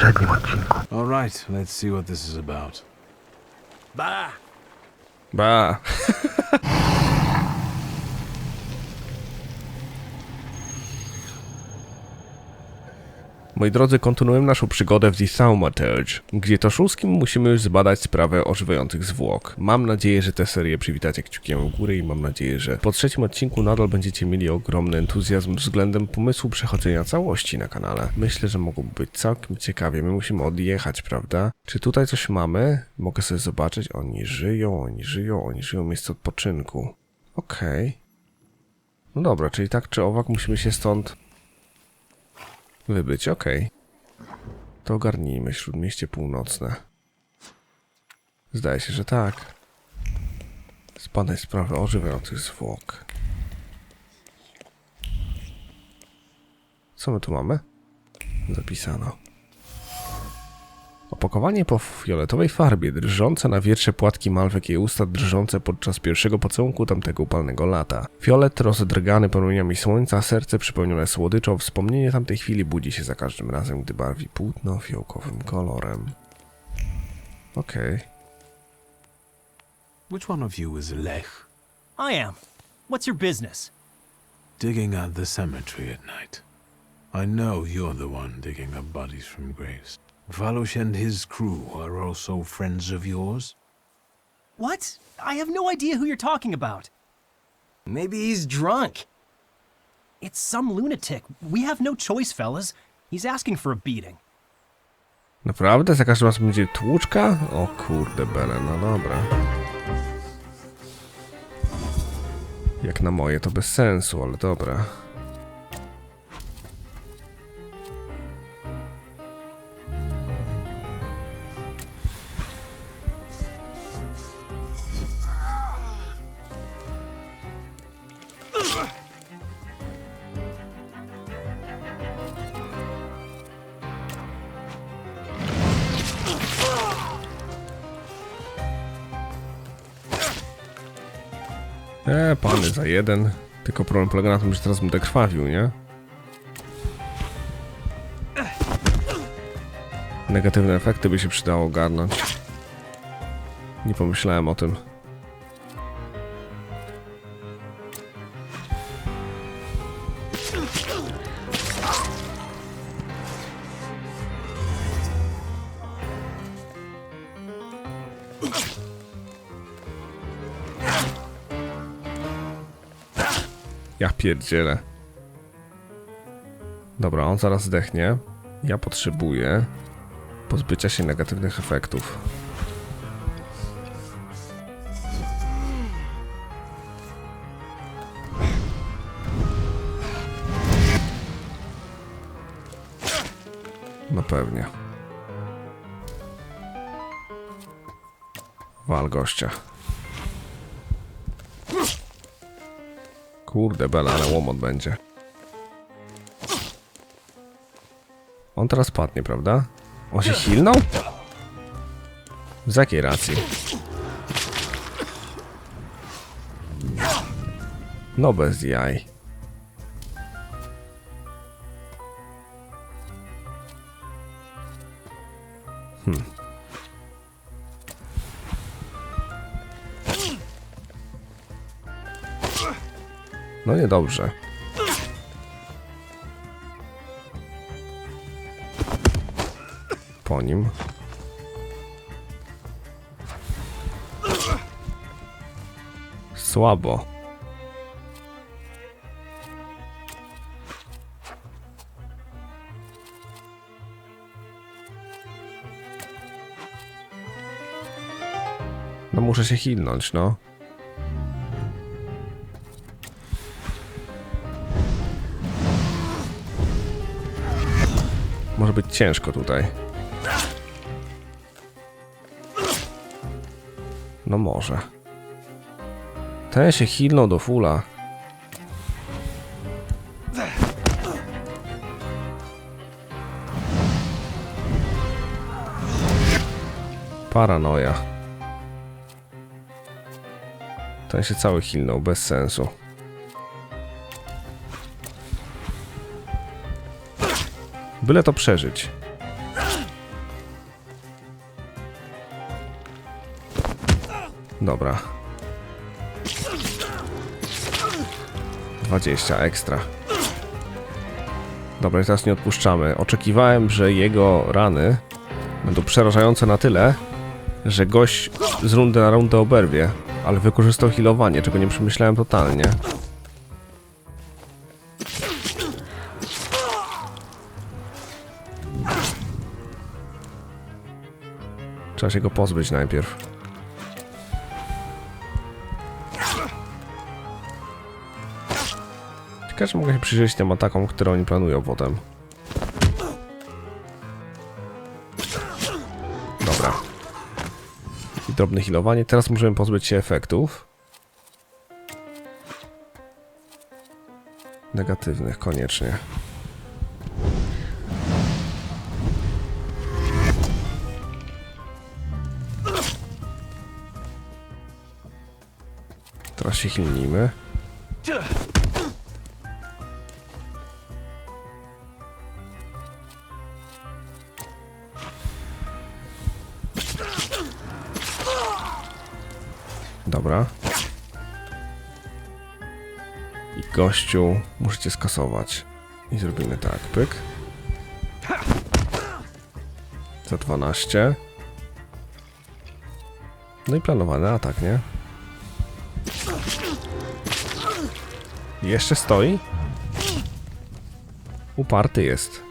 poprzednim odcinku. All right, let's see what this is about. Bah! Ba. Moi drodzy, kontynuujemy naszą przygodę w The Thaumaturge, gdzie to szóstkim musimy już zbadać sprawę ożywających zwłok. Mam nadzieję, że tę serię przywitacie kciukiem w górę i mam nadzieję, że po trzecim odcinku nadal będziecie mieli ogromny entuzjazm względem pomysłu przechodzenia całości na kanale. Myślę, że mogłoby być całkiem ciekawie. My musimy odjechać, prawda? Czy tutaj coś mamy? Mogę sobie zobaczyć. Oni żyją, miejsce odpoczynku. Okej. No dobra, czyli tak czy owak musimy się stąd wybyć, okej. To ogarnijmy Śródmieście Północne. Zdaje się, że tak. Zbadaj sprawę ożywających zwłok. Co my tu mamy? Zapisano. Opakowanie po fioletowej farbie, drżące na wietrze płatki malwek jej usta drżące podczas pierwszego pocałunku tamtego upalnego lata. Fiolet rozdrgany promieniami słońca, serce przypełnione słodyczą, wspomnienie tamtej chwili budzi się za każdym razem, gdy barwi płótno fiołkowym kolorem. Okej. Which one of you is Lech? I am. What's your business? Digging at the cemetery at night. I know you're the one digging up bodies from graves. Valush and his crew are also friends of yours? What? I have no idea who you're talking about. Maybe he's drunk. It's some lunatic. We have no choice, fellas. He's asking for a beating. Naprawdę? Za każdym razem będzie tłuczka? O kurde bele, no dobra. Jak na moje to bez sensu, ale dobra. Pany za jeden. Tylko problem polega na tym, że teraz będę krwawił, nie? Negatywne efekty by się przydało ogarnąć. Nie pomyślałem o tym. Ja pierdzielę. Dobra, on zaraz zdechnie. Ja potrzebuję pozbycia się negatywnych efektów. No pewnie. Wal gościa. Kurde bela, ale łomot będzie. On teraz padnie, prawda? On się hilnął? Z jakiej racji? No bez jaj. No niedobrze. Po nim. Słabo. No muszę się hilnąć, no. Może być ciężko tutaj. No może. Ten się hilnął do fula. Paranoja. Ten się cały hilnął, bez sensu. Byle to przeżyć. Dobra. 20 ekstra. Dobra, i teraz nie odpuszczamy. Oczekiwałem, że jego rany będą przerażające na tyle, że gość z rundy na rundę oberwie, ale wykorzystał healowanie, czego nie przemyślałem totalnie. Trzeba się go pozbyć najpierw. Ciekawe, że mogę się przyjrzeć tym atakom, które oni planują potem. Dobra. I drobne healowanie. Teraz możemy pozbyć się efektów. Negatywnych, koniecznie. Teraz się healnijmy. Dobra. I gościu musicie skasować. I zrobimy tak, pyk. Za 12. No i planowany atak, nie? Jeszcze stoi? Uparty jest.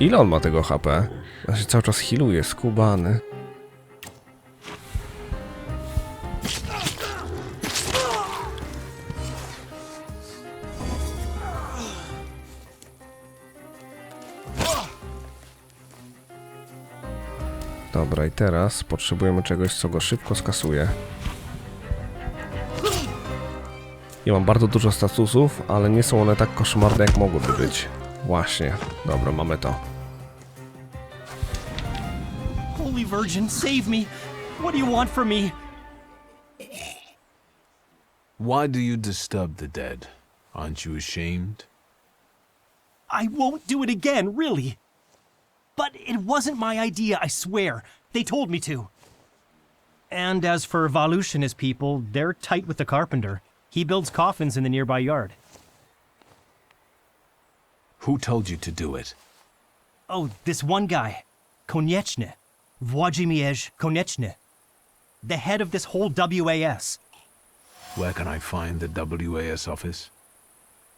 Ile on ma tego HP? Ja się cały czas healuje, skubany. Dobra, i teraz potrzebujemy czegoś, co go szybko skasuje. Ja mam bardzo dużo statusów, ale nie są one tak koszmarne, jak mogłyby być. Właśnie. Dobra, mamy to. Holy Virgin, save me! What do you want from me? Why do you disturb the dead? Aren't you ashamed? I won't do it again, really. But it wasn't my idea, I swear. They told me to. And as for Valush and his people, they're tight with the carpenter. He builds coffins in the nearby yard. Who told you to do it? Oh, this one guy. Konieczny. Włodzimierz Konieczny. The head of this whole WAS. Where can I find the WAS office?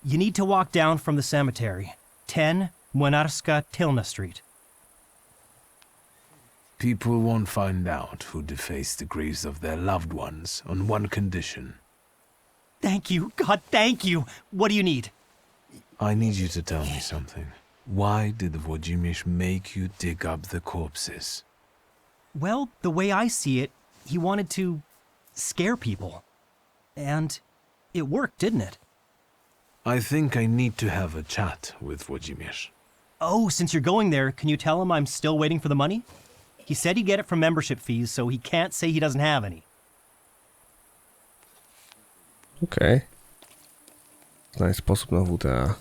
You need to walk down from the cemetery. 10 Młynarska Tylna Street. People won't find out who defaced the graves of their loved ones on one condition. Thank you. God, thank you. What do you need? I need you to tell me something. Why did Włodzimierz make you dig up the corpses? Well, the way I see it, he wanted to scare people. And it worked, didn't it? I think I need to have a chat with Włodzimierz. Oh, since you're going there, can you tell him I'm still waiting for the money? He said he'd get it from membership fees, so he can't say he doesn't have any. Okej. Znajdź sposób na WTA.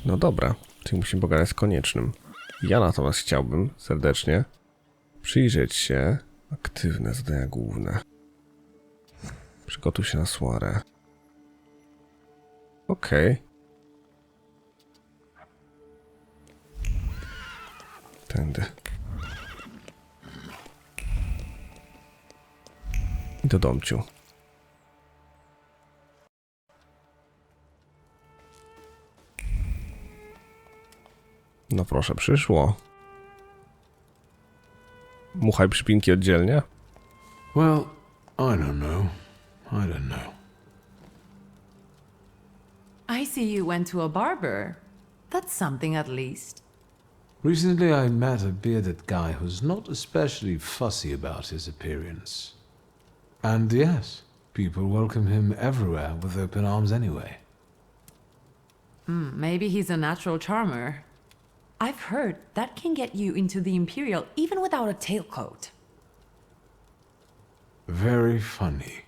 No dobra, czyli musimy pogadać z Koniecznym. Ja natomiast chciałbym serdecznie przyjrzeć się. Aktywne zadania główne. Przygotuj się na soirée. Okej. Tędy. I do domciu. No proszę, przyszło. Muchaj przypinki oddzielnie? Well, I don't know. I don't know. I see you went to a barber. That's something at least. Recently I met a bearded guy who's not especially fussy about his appearance. And yes, people welcome him everywhere with open arms anyway. Maybe he's a natural charmer. I've heard that can get you into the Imperial even without a tailcoat. Very funny.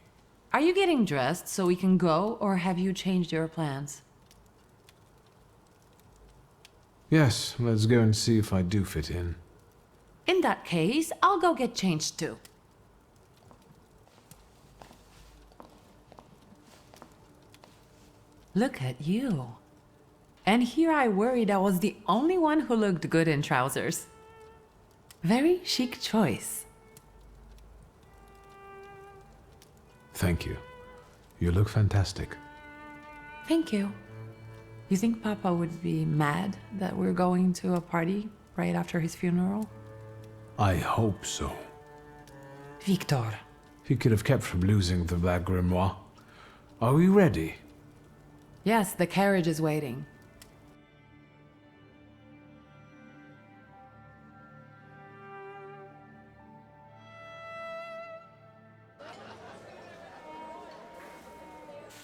Are you getting dressed so we can go, or have you changed your plans? Yes, let's go and see if I do fit in. In that case, I'll go get changed too. Look at you. And here I worried I was the only one who looked good in trousers. Very chic choice. Thank you. You look fantastic. Thank you. You think Papa would be mad that we're going to a party right after his funeral? I hope so. Victor. He could have kept from losing the black grimoire. Are we ready? Yes, the carriage is waiting.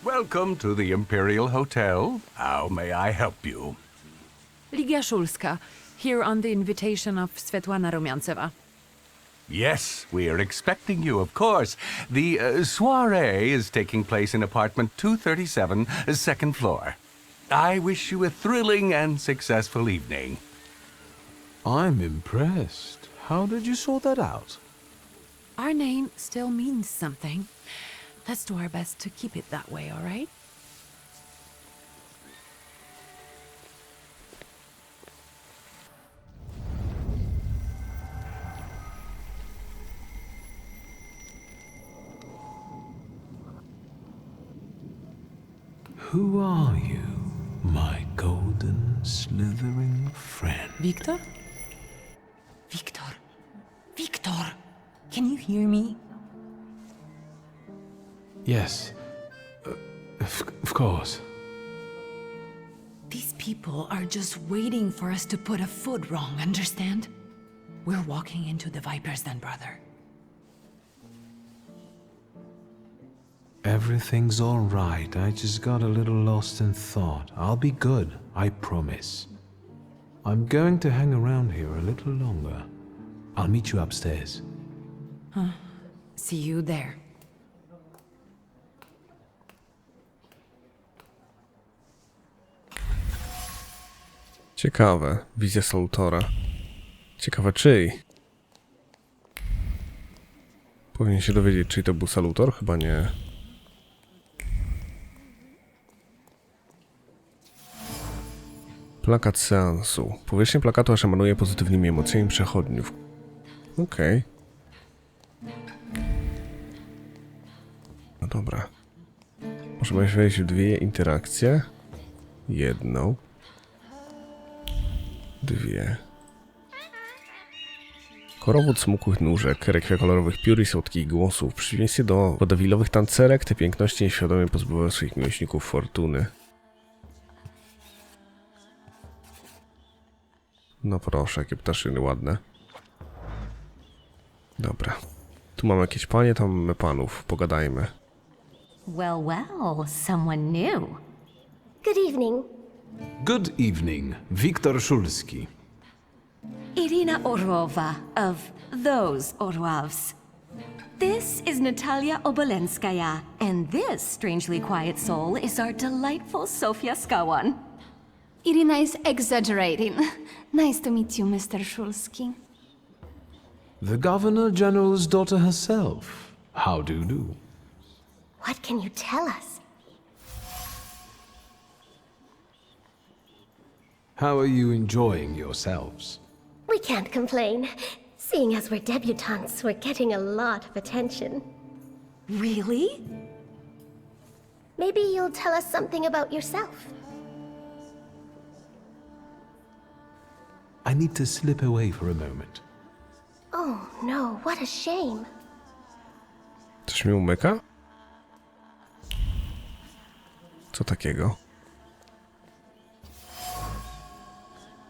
Welcome to the Imperial Hotel. How may I help you? Ligia Szulska, here on the invitation of Svetlana Rumiantseva. Yes, we are expecting you, of course. The soiree is taking place in apartment 237, second floor. I wish you a thrilling and successful evening. I'm impressed. How did you sort that out? Our name still means something. Let's do our best to keep it that way, all right? Who are you, my golden slithering friend? Victor? Victor. Victor! Can you hear me? Yes. Of course. These people are just waiting for us to put a foot wrong, understand? We're walking into the Viper's Den, brother. Everything's all right. I just got a little lost in thought. I'll be good, I promise. I'm going to hang around here a little longer. I'll meet you upstairs. See you there. Ciekawe. Wizja Salutora. Ciekawe czyj? Powinien się dowiedzieć, czy to był Salutor? Chyba nie. Plakat seansu. Powierzchnia plakatu aż emanuje pozytywnymi emocjami przechodniów. Okej. No dobra. Możemy wejść w dwie interakcje. Jedną. Dwie. Korowód smukłych nóżek, rekwia kolorowych piór i słodkich głosów. W przeciwieństwie do wodowilowych tancerek, te piękności nieświadomie pozbywają swoich miłośników fortuny. No proszę, jakie ptaszyny ładne. Dobra. Tu mamy jakieś panie, tam mamy panów. Pogadajmy. Well, well, someone new. Good evening. Good evening, Wiktor Szulski. Irina Orlova of those Orlovs. This is Natalia Obolenskaya, and this strangely quiet soul is our delightful Sofia Skawan. Irina is exaggerating. Nice to meet you, Mr. Szulski. The Governor General's daughter herself. How do you do? What can you tell us? How are you enjoying yourselves? We can't complain. Seeing as we're debutantes, we're getting a lot of attention. Really? Maybe you'll tell us something about yourself. I need to slip away for a moment. Oh no, what a shame. Coś mi umyka? Co takiego?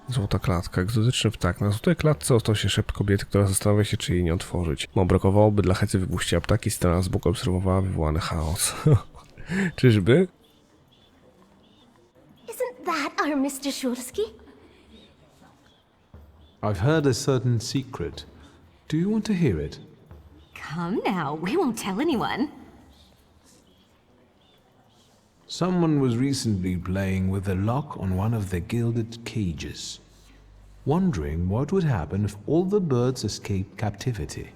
Złota klatka. Egzotyczny ptak. Na złotej klatce ostał się szept kobiety, która zastanawia się, czy jej nie otworzyć. Bo brakowałoby dla Hecy wypuściła ptaki, stała z boku obserwowała wywołany chaos. Czyżby? Isn't that our Mr. Szulski? I've heard a certain secret. Do you want to hear it? Come now, we won't tell anyone. Someone was recently playing with the lock on one of the gilded cages. wondering what would happen if all the birds escaped captivity.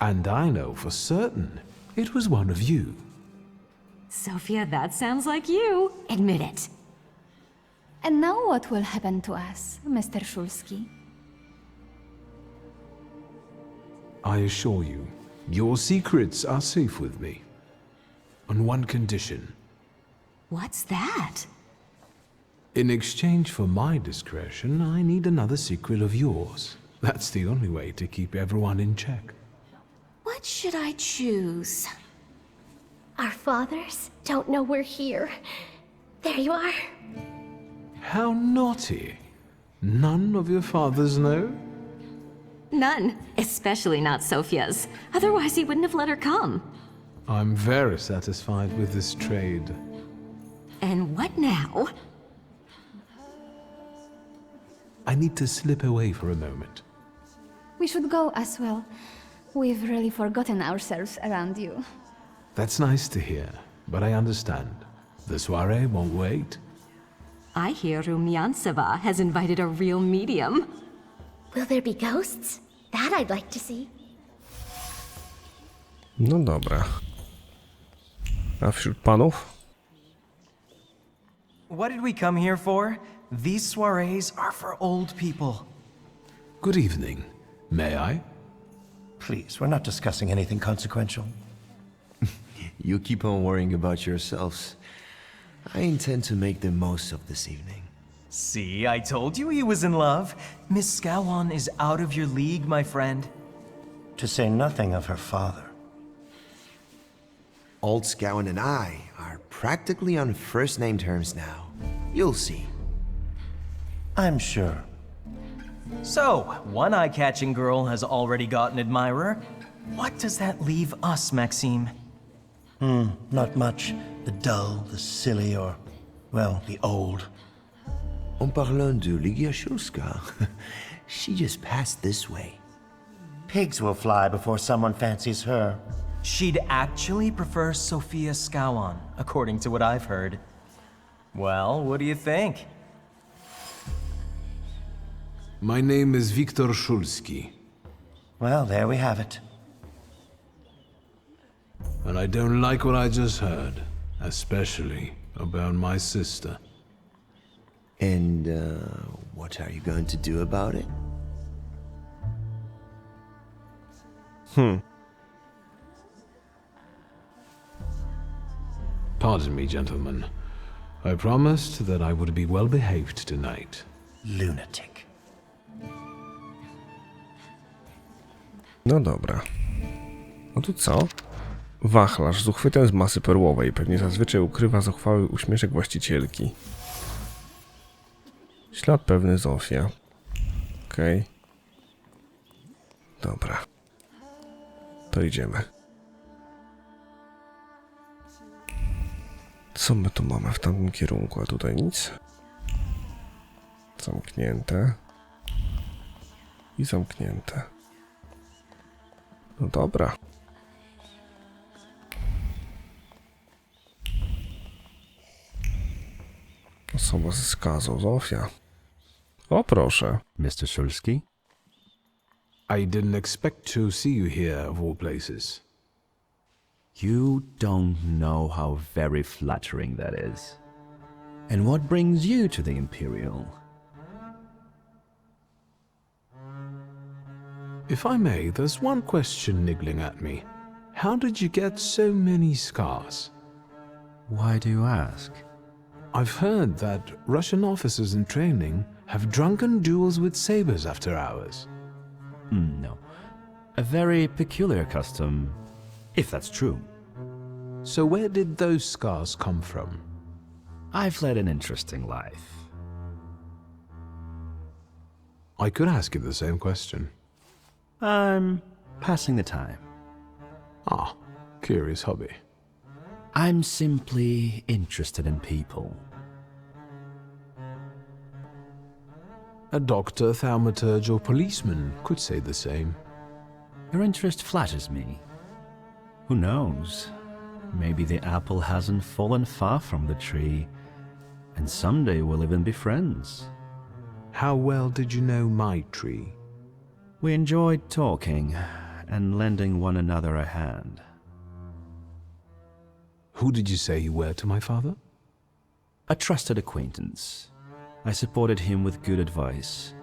And I know for certain it was one of you. Sophia, that sounds like you. Admit it. And now what will happen to us, Mr. Szulski? I assure you, your secrets are safe with me. On one condition. What's that? In exchange for my discretion, I need another secret of yours. That's the only way to keep everyone in check. What should I choose? Our fathers don't know we're here. There you are. How naughty. None of your fathers know? None, especially not Sophia's. Otherwise he wouldn't have let her come. I'm very satisfied with this trade. And what now? I need to slip away for a moment. We should go as well. We've really forgotten ourselves around you. That's nice to hear, but I understand. The soiree won't wait. I hear Rumyantseva has invited a real medium. Will there be ghosts? That I'd like to see. No dobra. A wśród panów? What did we come here for? These soirees are for old people. Good evening. May I? Please, we're not discussing anything consequential. You keep on worrying about yourselves. I intend to make the most of this evening. See, I told you he was in love. Miss Scowan is out of your league, my friend. To say nothing of her father. Old Scowan and I are practically on first-name terms now. You'll see. I'm sure. So, one eye-catching girl has already got an admirer. What does that leave us, Maxime? Not much. The dull, the silly, or, well, the old. En parlant de Ligia Shulska, she just passed this way. Pigs will fly before someone fancies her. She'd actually prefer Sophia Scowan, according to what I've heard. Well, what do you think? My name is Viktor Szulski, Well, there we have it. and I don't like what I just heard, especially about my sister. And, what are you going to do about it? Pardon me, gentlemen. I promised that I would be well behaved tonight. Lunatic. No dobra. No to co? Wachlarz z uchwytem z masy perłowej. Pewnie zazwyczaj ukrywa zuchwały uśmieszek właścicielki. Ślad pewny Zofia. Okej. Dobra. To idziemy. Co my tu mamy w tamtym kierunku? A tutaj nic. Zamknięte. I zamknięte. No dobra. Osoba ze skazą, Zofia. O proszę. Mr. Szulski? I didn't expect to see you here, of all places. You don't know how very flattering that is. And what brings you to the Imperial? If I may, there's one question niggling at me. How did you get so many scars? Why do you ask? I've heard that Russian officers in training have drunken duels with sabers after hours. No. A very peculiar custom, if that's true. So where did those scars come from? I've led an interesting life. I could ask you the same question. I'm passing the time. Ah, curious hobby. I'm simply interested in people. A doctor, thaumaturge, or policeman could say the same. Your interest flatters me. Who knows? Maybe the apple hasn't fallen far from the tree, and someday we'll even be friends. how well did you know my tree? We enjoyed talking and lending one another a hand. Who did you say you were to my father? A trusted acquaintance. I supported him with good advice,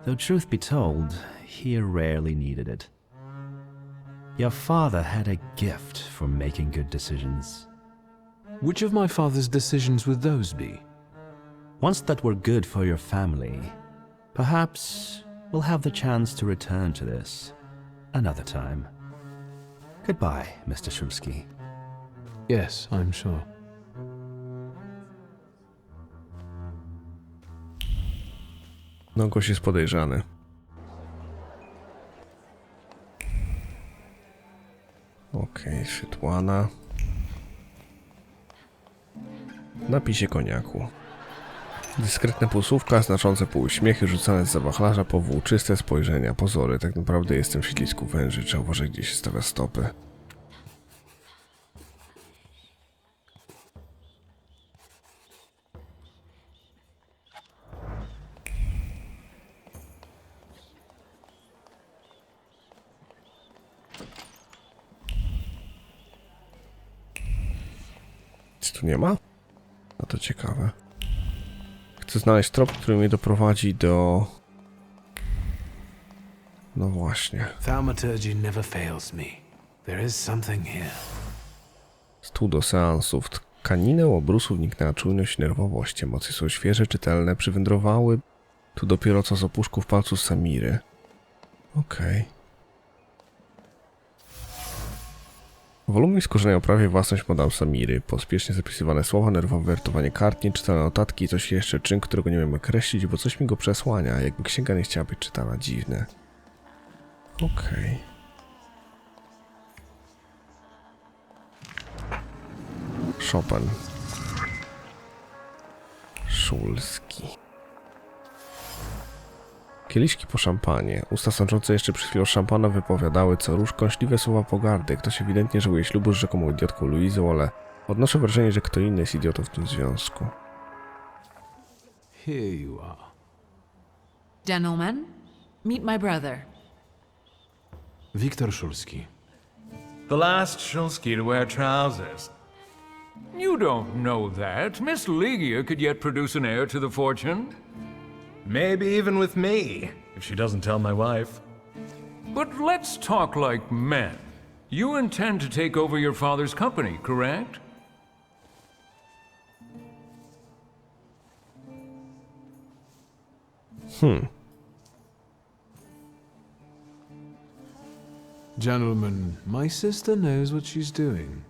though truth be told, he rarely needed it. Your father had a gift for making good decisions. Which of my father's decisions would those be? Ones that were good for your family. Perhaps we'll have the chance to return to this another time. Goodbye, Mr. Szulski. Yes, I'm sure. No, gość jest podejrzany. Okej, Szytłana. Napij się koniaku. Dyskretne półsłówka, znaczące półuśmiechy rzucane z wachlarza, powłóczyste spojrzenia, pozory. Tak naprawdę jestem w siedlisku węży, trzeba uważać, gdzie się stawia stopy. Nic tu nie ma? No to ciekawe. Chcę znaleźć trop, który mnie doprowadzi do... No właśnie. Thaumaturge never fails me. There is something here. Stół do seansów. Tkaninę obrusu wniknęła czujność i nerwowość. Emocje są świeże, czytelne, przywędrowały tu dopiero co z opuszków palców Samiry. Okej. Wolumin skorzenia prawie własność Madame Samiry. Pospiesznie zapisywane słowa, nerwowe wertowanie kart, nieczytelne notatki i coś jeszcze, czyn, którego nie wiem określić, bo coś mi go przesłania, jakby księga nie chciała być czytana. Dziwne. Okej. Chopin. Szulski. Kieliszki po szampanie. Usta sączące jeszcze przed chwilą szampana wypowiadały co róż kąśliwe słowa pogardy. Ktoś ewidentnie żałuje ślubu z rzekomą idiotką Luizą, ale odnoszę wrażenie, że kto inny jest idiotą w tym związku. Here you are. Gentlemen, meet my brother. Wiktor Szulski. The last Szulski to wear trousers. You don't know that. Miss Ligia could yet produce an heir to the fortune. Maybe even with me, if she doesn't tell my wife. But let's talk like men. You intend to take over your father's company, correct? Gentlemen, my sister knows what she's doing.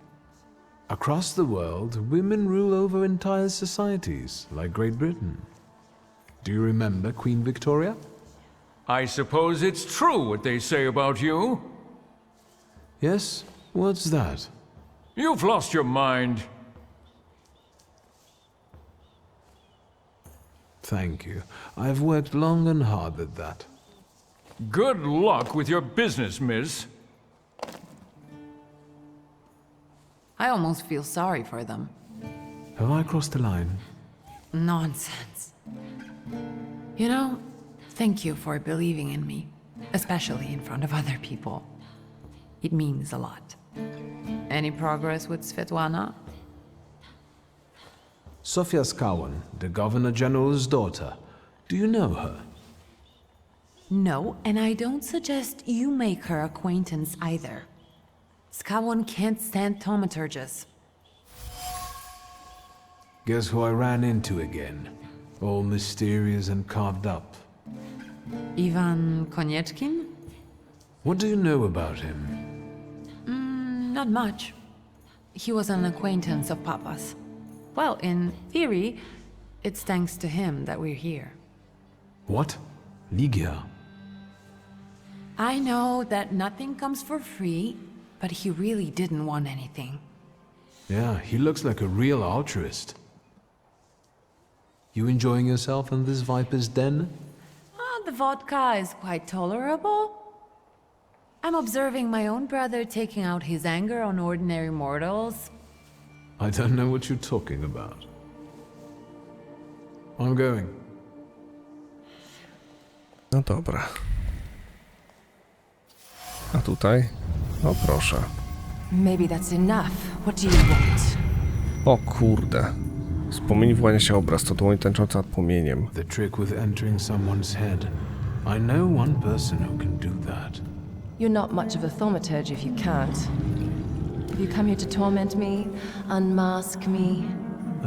Across the world, women rule over entire societies, like Great Britain. Do you remember Queen Victoria? I suppose it's true what they say about you. Yes? What's that? You've lost your mind. Thank you. I've worked long and hard at that. Good luck with your business, miss. I almost feel sorry for them. Have I crossed the line? Nonsense. You know, thank you for believing in me, especially in front of other people. It means a lot. Any progress with Svetlana? Sofia Skawan, the Governor General's daughter. Do you know her? No, and I don't suggest you make her acquaintance either. Skawan can't stand thaumaturges. Guess who I ran into again? All mysterious and carved up. Ivan Konieczkin? What do you know about him? Not much. He was an acquaintance of Papa's. Well, in theory, it's thanks to him that we're here. What? Ligia? I know that nothing comes for free, but he really didn't want anything. Yeah, he looks like a real altruist. You enjoying yourself in this viper's den? The vodka is quite tolerable. I'm observing my own brother taking out his anger on ordinary mortals. I don't know what you're talking about. I'm going. No dobra. A tutaj? O proszę. Maybe that's enough. What do you want? O kurde. Z płomieni wyłania się obraz, to dłoń tańcząca płomieniem. The trick with entering someone's head. I know one person who can do that. You're not much of a thaumaturge if you can't. Have you come here to torment me? Unmask me?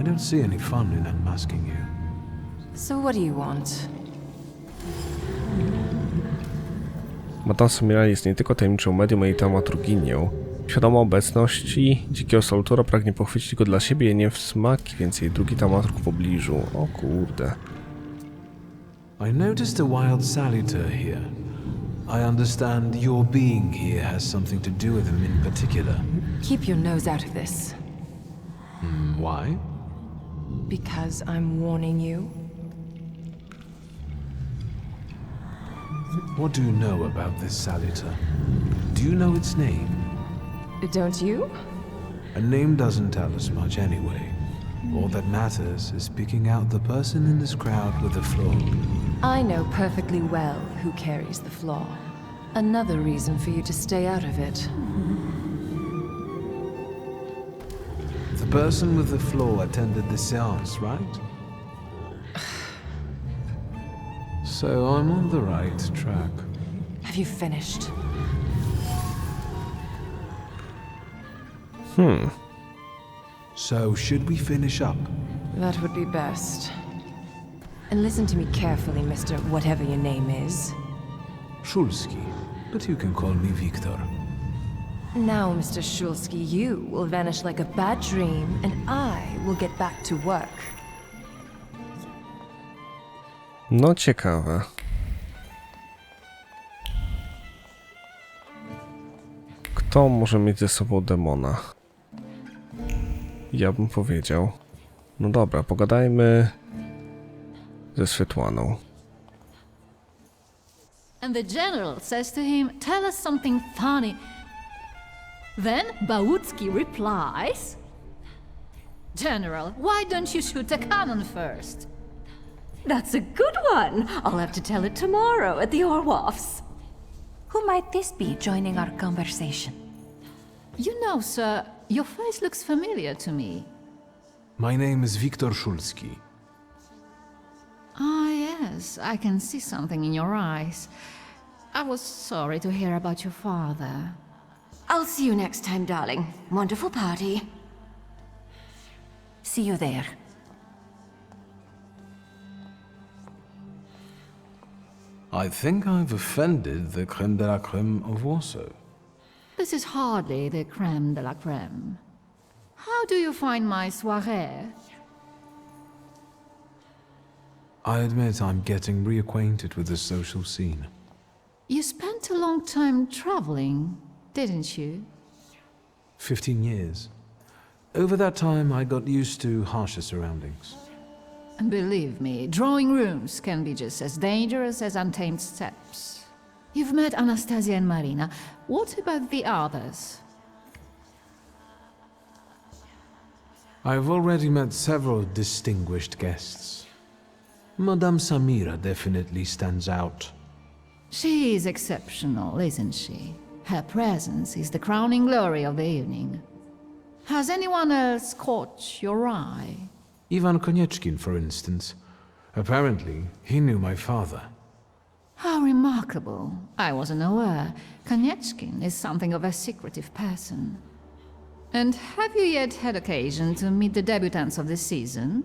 I don't see any fun in unmasking you. So what do you want? Będąca mnie jest nie tylko tajemniczą medium, ale i taumaturginią. Świadoma obecności dzikiego soltura pragnie pochwycić go dla siebie, nie w smaki, więc jej drugi taumaturg w pobliżu. O kurde. I noticed a wild saluter here. I understand your being here has something to do with him in particular. Keep your nose out of this. Why? Because I'm warning you. What do you know about this saluter? Do you know its name? Don't you? A name doesn't tell us much anyway. All that matters is picking out the person in this crowd with the flaw. I know perfectly well who carries the flaw. Another reason for you to stay out of it. The person with the flaw attended the seance, right? So I'm on the right track. Have you finished? So should we finish up? That would be best. And listen to me carefully, Mr. Whatever your name is. Szulski, but you can call me Viktor. Now, Mr. Szulski, you will vanish like a bad dream, and I will get back to work. No ciekawe. Kto może mieć ze sobą demona? Ja bym powiedział. No dobra, pogadajmy ze Swietłaną. And the general says to him, "Tell us something funny." Then Bałucki replies, "General, why don't you shoot a cannon first?" That's a good one. I'll have to tell it tomorrow at the Orloffs. Who might this be joining our conversation? You know, sir, your face looks familiar to me. My name is Viktor Szulski. Ah, yes, I can see something in your eyes. I was sorry to hear about your father. I'll see you next time, darling. Wonderful party. See you there. I think I've offended the creme de la creme of Warsaw. This is hardly the creme de la creme. How do you find my soirée? I admit I'm getting reacquainted with the social scene. You spent a long time traveling, didn't you? 15 years. Over that time, I got used to harsher surroundings. And believe me, drawing rooms can be just as dangerous as untamed steps. You've met Anastasia and Marina. What about the others? I've already met several distinguished guests. Madame Samira definitely stands out. She is exceptional, isn't she? Her presence is the crowning glory of the evening. Has anyone else caught your eye? Ivan Konieczkin, for instance. Apparently, he knew my father. How remarkable. I wasn't aware. Konieczkin is something of a secretive person. And have you yet had occasion to meet the debutants of the season?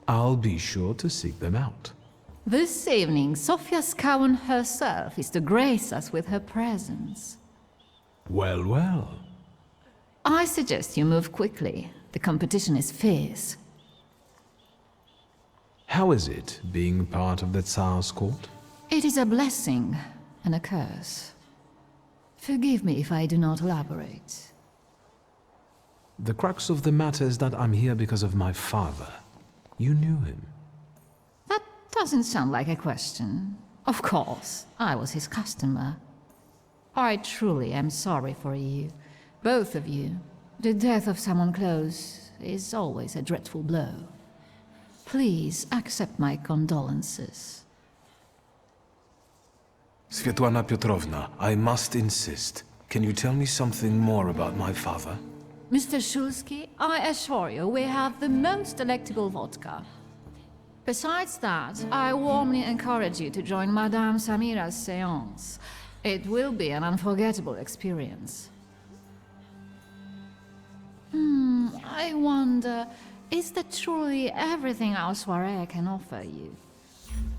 I'll be sure to seek them out. This evening, Sofia Skowen herself is to grace us with her presence. Well, well. I suggest you move quickly. The competition is fierce. How is it, being part of the Tsar's court? It is a blessing and a curse. Forgive me if I do not elaborate. The crux of the matter is that I'm here because of my father. You knew him. That doesn't sound like a question. Of course, I was his customer. I truly am sorry for you, both of you. The death of someone close is always a dreadful blow. Please accept my condolences. Svetlana Petrovna, I must insist. Can you tell me something more about my father? Mr. Shulsky, I assure you we have the most delectable vodka. Besides that, I warmly encourage you to join Madame Samira's séance. It will be an unforgettable experience. I wonder, is that truly everything our soirée can offer you?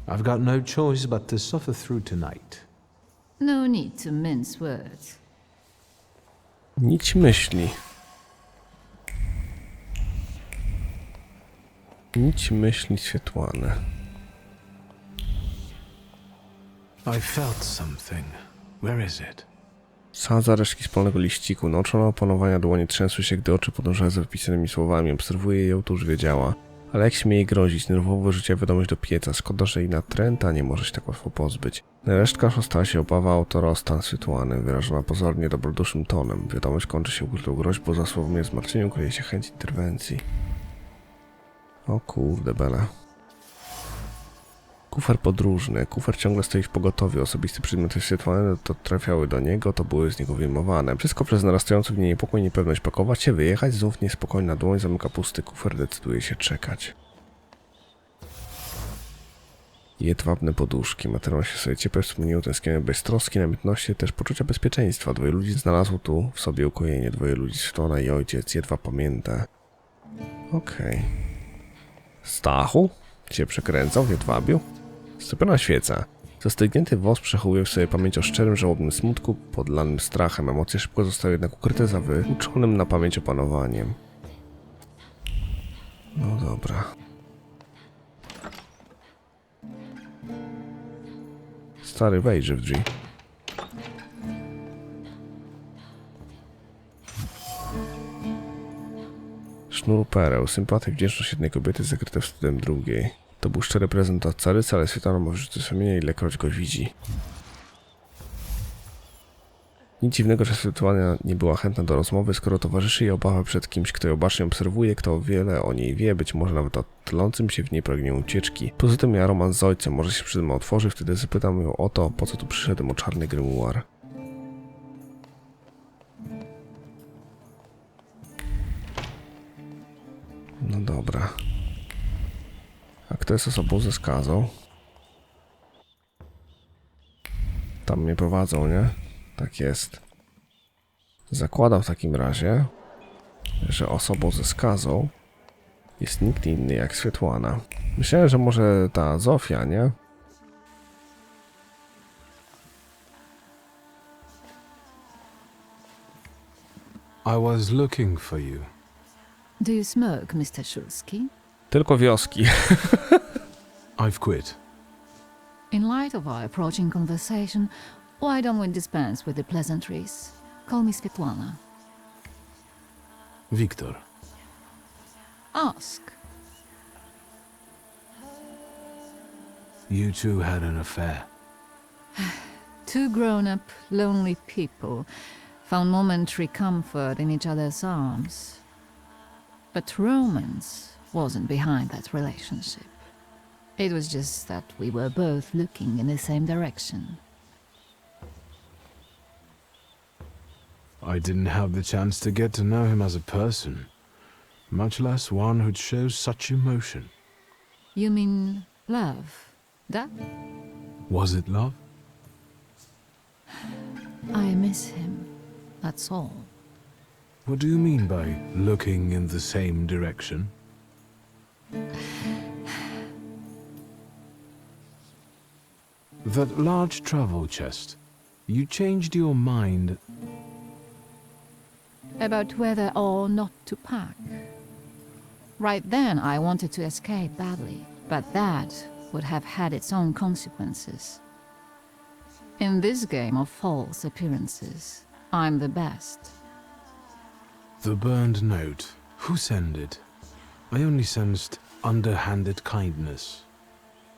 I've got no choice but to suffer through tonight. No need to mince words. Nić myśli. Nić myśli Swietłany. I felt something. Where is it? Sadza resztki spalonego liściku. Naoczona opanowania dłonie trzęsły się, gdy oczy podążały za wypisanymi słowami. Obserwuję ją, to już wiedziała. Ale jak śmie jej grozić? Nerwowo rzucia wiadomość do pieca. Szkoda, że jej natręta nie może się tak łatwo pozbyć. Na resztkach ostała się obawa autora o stan Swietłany, wyrażona pozornie dobrodusznym tonem. Wiadomość kończy się ukrytą groźbą, za słowem zmartwieniem kryje się chęć interwencji. O kurde bele. Kufer podróżny. Kufer ciągle stoi w pogotowiu. Osobiste przedmioty Swietłany to trafiały do niego, to były z niego wyjmowane. Wszystko przez narastający w niej niepokój i niepewność. Pakować się, wyjechać, znów niespokojna dłoń zamyka pusty kufer, decyduje się czekać. Jedwabne poduszki. Materiał się sobie ciepłe wspomnienie, tęsknienie beztroski, namiętności, też poczucia bezpieczeństwa. Dwoje ludzi znalazło tu w sobie ukojenie. Dwoje ludzi, Swietłana i ojciec. Jedwab pamięta. Okej. Stachu? Się przekręcał w jedwabiu? Stopiona świeca. Zastygnięty włos przechowuje w sobie pamięć o szczerym, żałobnym smutku, podlanym strachem. Emocje szybko zostały jednak ukryte za wyuczonym na pamięć opanowaniem. No dobra. Stary wejrzy w drzwi. Sznur pereł. Sympatia i wdzięczność jednej kobiety zakryte wstydem drugiej. To był szczery prezent od carycy, ale Swietłana ma wyrzuty sumienia, ilekroć go widzi. Nic dziwnego, że Swietłana nie była chętna do rozmowy, skoro towarzyszy jej obawa przed kimś, kto ją bacznie obserwuje, kto wiele o niej wie, być może nawet o tlącym się w niej pragnieniu ucieczki. Poza tym miała romans z ojcem, może się przed mną otworzy, wtedy zapytam ją o to, po co tu przyszedłem, o czarny grymuar. No dobra. A kto jest osobą ze skazą? Tam mnie prowadzą, nie? Tak jest. Zakładam w takim razie, że osobą ze skazą jest nikt inny jak Swietłana. Myślałem, że może ta Zofia, nie? I was looking for you. Do you smoke, Mr. Shulsky? Tylko wioski. I've quit. In light of our approaching conversation, why don't we dispense with the pleasantries? Call me Svetlana. Victor. Ask. You two had an affair. Two grown-up, lonely people found momentary comfort in each other's arms. But romance wasn't behind that relationship. It was just that we were both looking in the same direction. I didn't have the chance to get to know him as a person, much less one who'd show such emotion. You mean love? That? Was it love? I miss him. That's all. What do you mean by looking in the same direction? That large travel chest. You changed your mind. About whether or not to pack. Right then, I wanted to escape badly, but that would have had its own consequences. In this game of false appearances, I'm the best. The burned note. Who sent it? I only sensed underhanded kindness.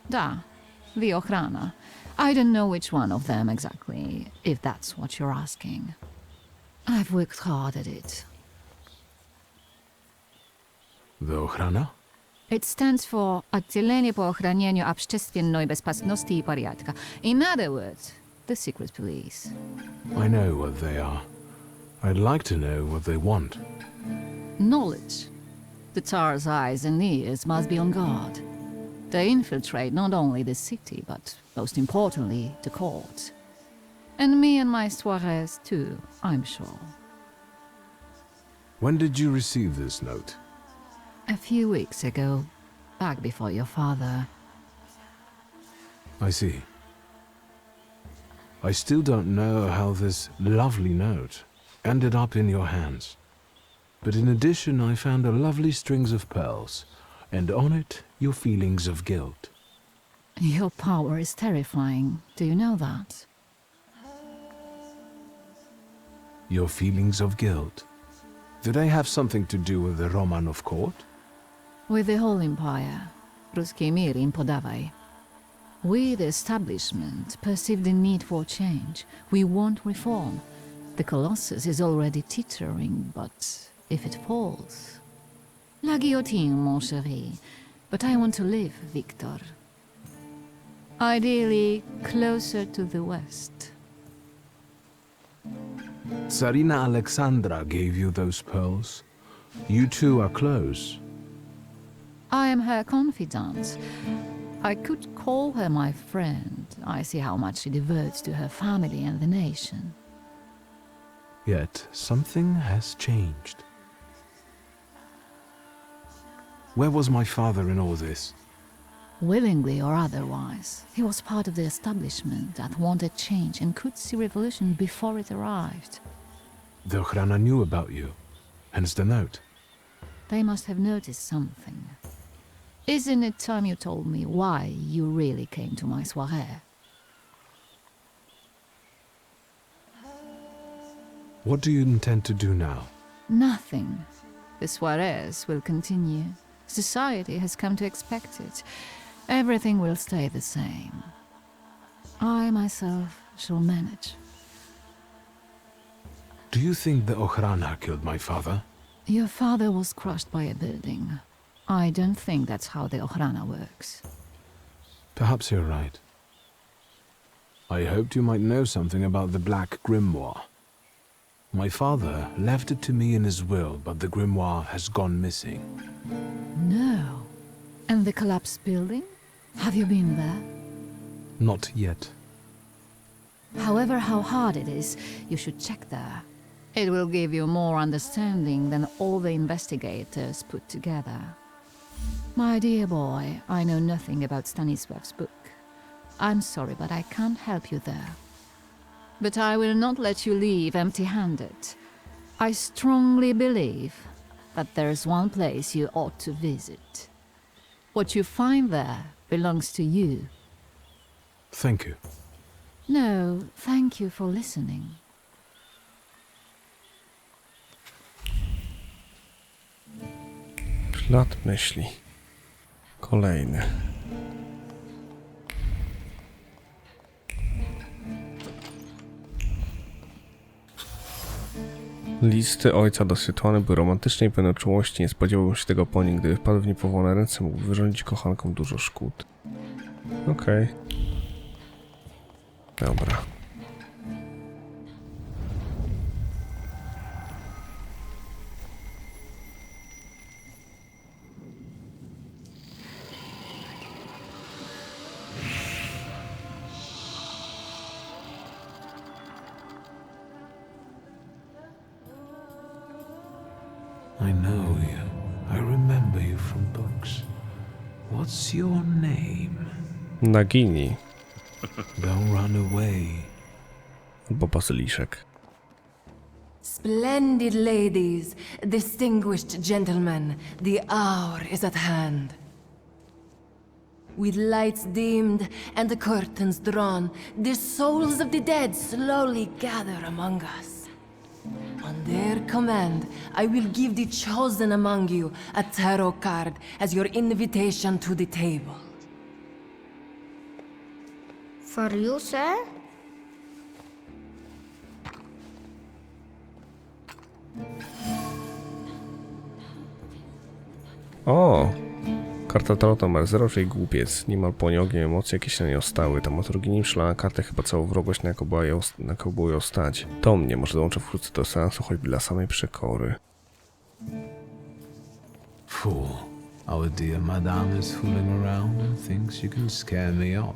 Da, the Ochrana. I don't know which one of them exactly, if that's what you're asking. I've worked hard at it. The Ochrana? It stands for Отделение по охранению общественной безопасности и порядка. In other words, the secret police. I know what they are. I'd like to know what they want. Knowledge. The Tsar's eyes and ears must be on guard. They infiltrate not only the city, but most importantly, the court. And me and my soirees too, I'm sure. When did you receive this note? A few weeks ago, back before your father. I see. I still don't know how this lovely note ended up in your hands. But in addition, I found a lovely strings of pearls, and on it, your feelings of guilt. Your power is terrifying. Do you know that? Your feelings of guilt. Do they have something to do with the Romanov court? With the whole empire. Ruski mir im podawaj. We, the establishment, perceive the need for change. We want reform. The Colossus is already teetering, but if it falls... La guillotine, mon chéri. But I want to live, Victor. Ideally, closer to the west. Tsarina Alexandra gave you those pearls. You two are close. I am her confidant. I could call her my friend. I see how much she devotes to her family and the nation. Yet something has changed. Where was my father in all this? Willingly or otherwise, he was part of the establishment that wanted change and could see revolution before it arrived. The Ochrana knew about you, hence the note. They must have noticed something. Isn't it time you told me why you really came to my soirée? What do you intend to do now? Nothing. The soirées will continue. Society has come to expect it. Everything will stay the same. I myself shall manage. Do you think the Ochrana killed my father? Your father was crushed by a building. I don't think that's how the Ochrana works. Perhaps you're right. I hoped you might know something about the Black Grimoire. My father left it to me in his will, but the grimoire has gone missing. No. And the collapsed building? Have you been there? Not yet. However, how hard it is, you should check there. It will give you more understanding than all the investigators put together. My dear boy, I know nothing about Stanisław's book. I'm sorry, but I can't help you there. But I will not let you leave empty-handed. I strongly believe that there's one place you ought to visit. What you find there belongs to you. Thank you. No, thank you for listening. Ślad myśli. Kolejny. Listy ojca dosytuane były romantyczne i pełne czułości. Nie spodziewałbym się tego po nim, gdyby wpadł w niepowołane ręce, mógł wyrządzić kochankom dużo szkód. Okej. Dobra. I know you. I remember you from books. What's your name? Nagini. Don't run away. Albo bazyliszek. Splendid ladies, distinguished gentlemen, the hour is at hand. With lights dimmed and the curtains drawn, the souls of the dead slowly gather among us. On their command, I will give the chosen among you a tarot card as your invitation to the table. For you, sir? O! Karta tarota numer 0, czyli głupiec. Niemal płonie ogniem emocji, jakieś na nią stały. Thaumaturgini wszczęła kartę chyba całą wrogość, na jaką było ją stać. To mnie może dołączę wkrótce do seansu, choćby dla samej przekory. Fool. Our dear madame is fooling around and thinks you can scare me off.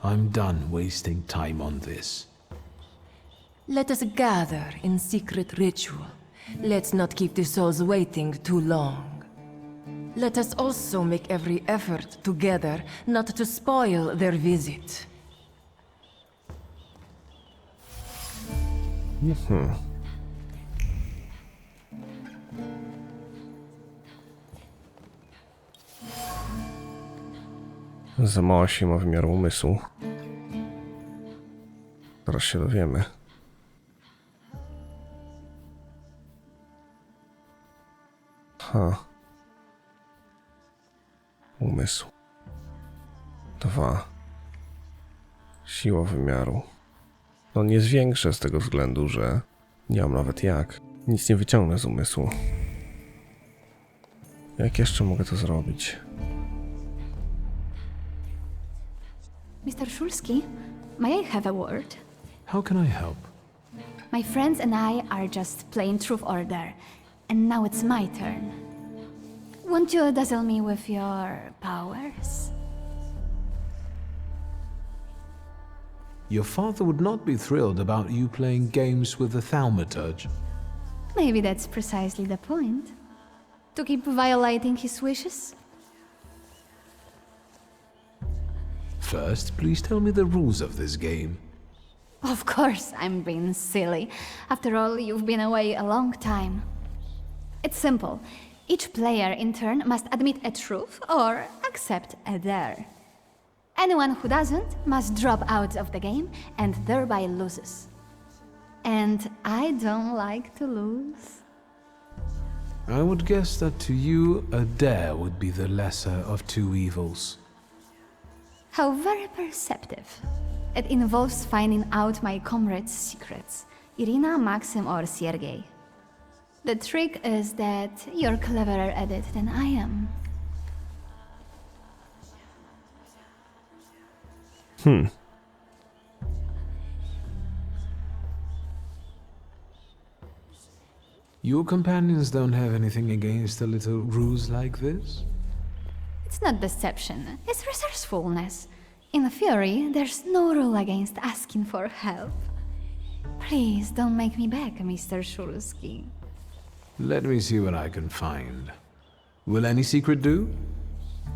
I'm done wasting time on this. Let us gather in secret ritual. Let's not keep the souls waiting too long. Let us also make every effort together not to spoil their visit. Za mała siła ma wymiaru umysłu. Zaraz się dowiemy. Umysł. 2. Siła wymiaru. No nie zwiększę z tego względu, że nie mam nawet jak. Nic nie wyciągnę z umysłu. Jak jeszcze mogę to zrobić? Mr. Szulski, may I have a word? How can I help? My friends and I are just playing Truth Order, and now it's my turn. Won't you dazzle me with your powers? Your father would not be thrilled about you playing games with the Thaumaturge. Maybe that's precisely the point. To keep violating his wishes? First, please tell me the rules of this game. Of course, I'm being silly. After all, you've been away a long time. It's simple. Each player in turn must admit a truth or accept a dare. Anyone who doesn't must drop out of the game and thereby loses. And I don't like to lose. I would guess that to you, a dare would be the lesser of two evils. How very perceptive. It involves finding out my comrades' secrets, Irina, Maxim, or Sergei. The trick is that you're cleverer at it than I am. Your companions don't have anything against a little ruse like this? It's not deception, it's resourcefulness. In theory, there's no rule against asking for help. Please don't make me beg, Mr. Szulski. Let me see what I can find. Will any secret do?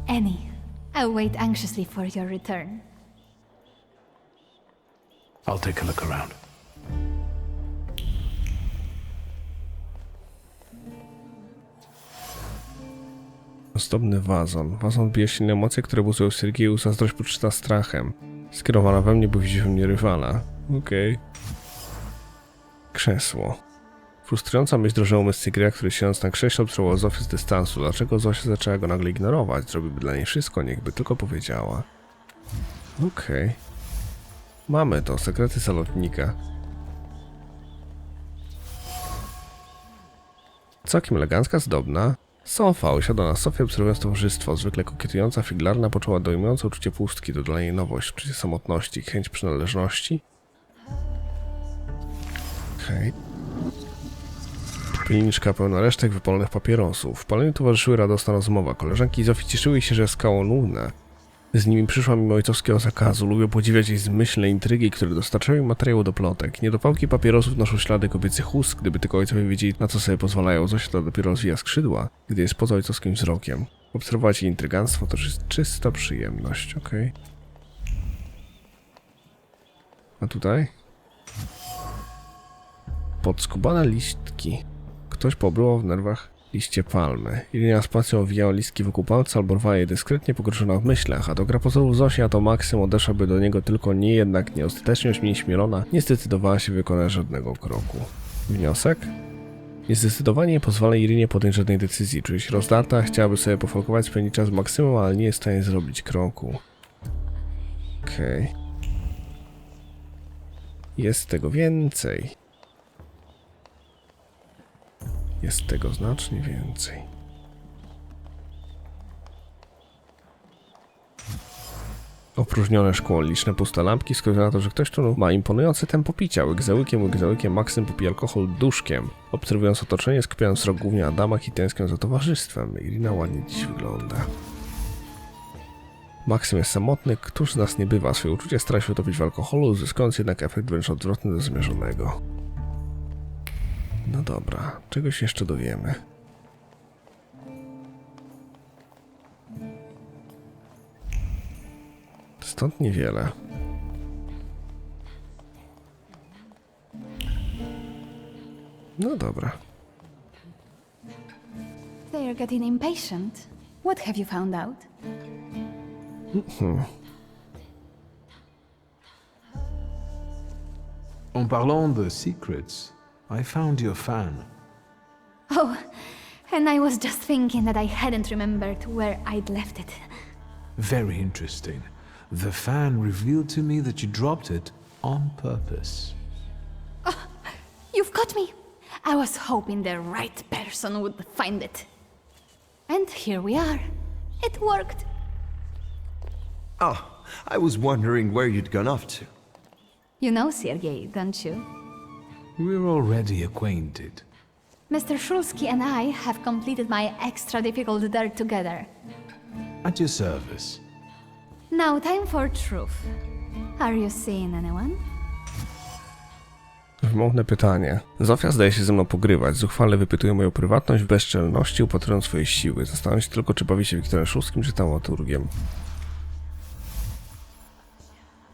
Any. I'll wait anxiously for your return. I'll take a look around. Ozdobny wazon. Wazon bije silne emocje, które budzą w Sergieju zazdrość poczyta strachem. Skierowana we mnie, bo widzi we mnie rywala. Okej. Krzesło. Frustrująca myśl drążyła umysł Sergieja, który siedząc na krześle obserwował Zofię z dystansu. Dlaczego Zofia zaczęła go nagle ignorować? Zrobiłby dla niej wszystko, niechby tylko powiedziała. Okej. Mamy to. Sekrety zalotnika. Całkiem elegancka, zdobna. Sofa usiadła na sofie, obserwując towarzystwo. Zwykle kokietująca figlarna poczuła dojmujące uczucie pustki, dodała jej nowość, uczucie samotności, chęć przynależności. Okej. Pilniczka pełna resztek wypalonych papierosów. W paleniu towarzyszyły radosna rozmowa. Koleżanki Zofii cieszyły się, że skało nudne. Z nimi przyszła mimo ojcowskiego zakazu. Lubię podziwiać jej zmyślne intrygi, które dostarczają im materiału do plotek. Niedopałki papierosów noszą ślady kobiecych ust. Gdyby tylko ojcowie wiedzieli, na co sobie pozwalają, Zosia to dopiero rozwija skrzydła, gdy jest poza ojcowskim wzrokiem. Obserwować jej intryganstwo to czysta przyjemność, okej. A tutaj? Podskubane listki. Ktoś poobrywał w nerwach liście palmy. Irina z pasją owijała listki wokół palca albo rwała je dyskretnie pogorszona w myślach, a do gra pozorów Zosia to Maksym odeszłaby do niego tylko nie jednak nieostatecznie ośmielona, nie zdecydowała się wykonać żadnego kroku. Wniosek? Niezdecydowanie nie pozwala Irinie podjąć żadnej decyzji. Czuje się rozdarta, chciałaby sobie pofolkować, spędzić czas z Maksymem, ale nie jest w stanie zrobić kroku. Okej. Jest tego więcej. Jest tego znacznie więcej. Opróżnione szkło, liczne puste lampki wskazują na to, że ktoś tu ma imponujące tempo picia. Łyk za łykiem Maksym popija alkohol duszkiem. Obserwując otoczenie, skupiając wzrok głównie na damach i tęskniąc za towarzystwem. Irina ładnie dziś wygląda. Maksym jest samotny, któż z nas nie bywa. Swoje uczucia stara się utopić w alkoholu, uzyskując jednak efekt wręcz odwrotny do zamierzonego. No dobra, czegoś jeszcze dowiemy. Stąd niewiele. No dobra. They're getting impatient. What have you found out? En parlant de secrets, I found your fan. Oh, and I was just thinking that I hadn't remembered where I'd left it. Very interesting. The fan revealed to me that you dropped it on purpose. Oh, you've got me. I was hoping the right person would find it. And here we are. It worked. Oh, I was wondering where you'd gone off to. You know Sergei, don't you? We're already acquainted. Mr. Shulsky and I have completed my extra difficult dirt together. At your service. Now time for truth. Are you seeing anyone? Wymowne pytanie. Zofia zdaje się ze mną pogrywać. Zuchwale wypytuje moją prywatność w bezczelności, upatrując swojej siły. Zastanawiam się tylko, czy bawi się Wiktorem Szulskim, czy Thaumaturgiem.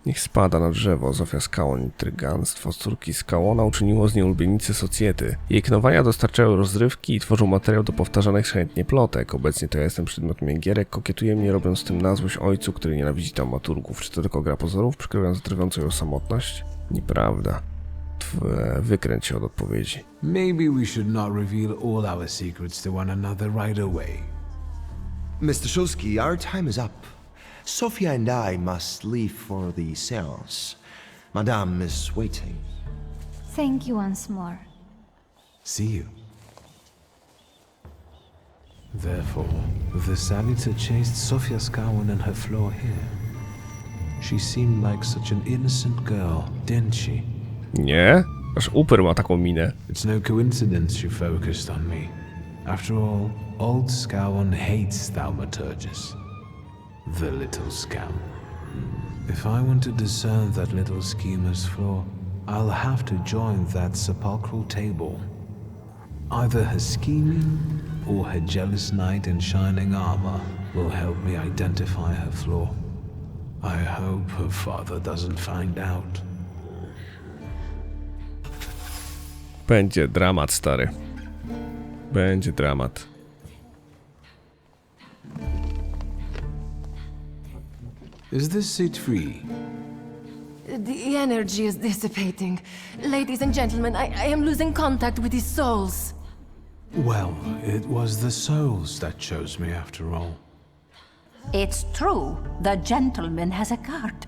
Niech spada na drzewo. Zofia Skałon. Intryganstwo córki Skałona uczyniło z niej ulubienicy socjety. Jej knowania dostarczają rozrywki i tworzą materiał do powtarzanych chętnie plotek. Obecnie to ja jestem przedmiotem jej gierek. Kokietuje mnie, robiąc z tym na złość ojcu, który nienawidzi Thaumaturgów. Czy to tylko gra pozorów, przykrywając drwiącą ją samotność? Nieprawda. Wykręć się od odpowiedzi. Maybe we should not reveal all our secrets to one another right away. Mr. Shulsky, our time is up. Sophia and I must leave for the seance. Madame is waiting. Thank you once more. See you. Therefore, the Salita chased Sofia Skałon and her floor here. She seemed like such an innocent girl, didn't she? Nie? Aż Uper ma taką minę. It's no coincidence she focused on me. After all, old Skałon hates Thaumaturges. The little scam. If I want to discern that little schemer's flaw, I'll have to join that sepulchral table. Either her scheming or her jealous knight in shining armor will help me identify her flaw. I hope her father doesn't find out. Będzie dramat, stary. Będzie dramat. Is this seat free? The energy is dissipating. Ladies and gentlemen, I am losing contact with these souls. Well, it was the souls that chose me after all. It's true. The gentleman has a card.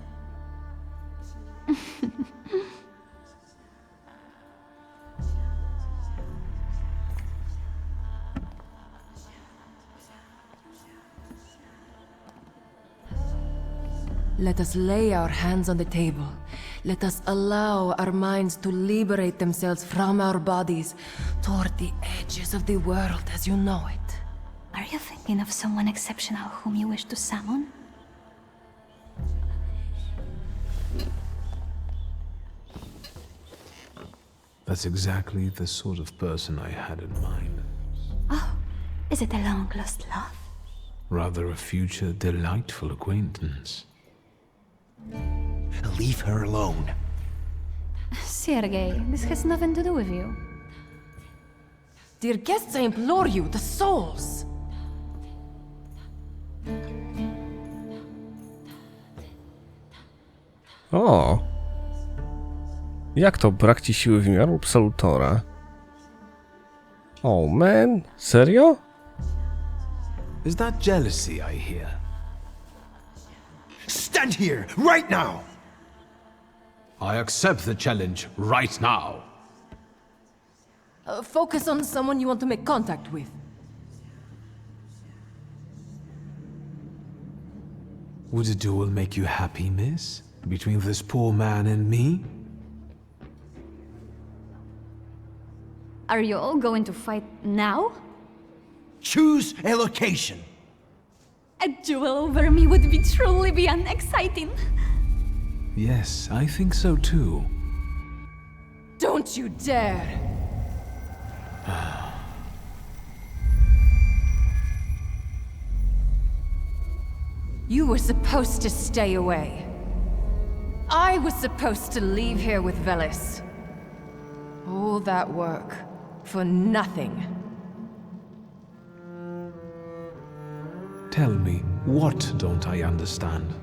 Let us lay our hands on the table. Let us allow our minds to liberate themselves from our bodies toward the edges of the world as you know it. Are you thinking of someone exceptional whom you wish to summon? That's exactly the sort of person I had in mind. Oh, is it a long-lost love? Rather a future delightful acquaintance. Leave her alone. Sergei, this has nothing to do with you. Dear guests, I implore you, the souls! O! Jak to brak ci siły wymiaru Absolutora? Oh man, serio? Is that jealousy I hear? Stand here, right now! I accept the challenge right now. Focus on someone you want to make contact with. Would a duel make you happy, miss? Between this poor man and me? Are you all going to fight now? Choose a location. A duel over me would be truly beyond exciting. Yes, I think so too. Don't you dare! You were supposed to stay away. I was supposed to leave here with Velis. All that work for nothing. Tell me, what don't I understand?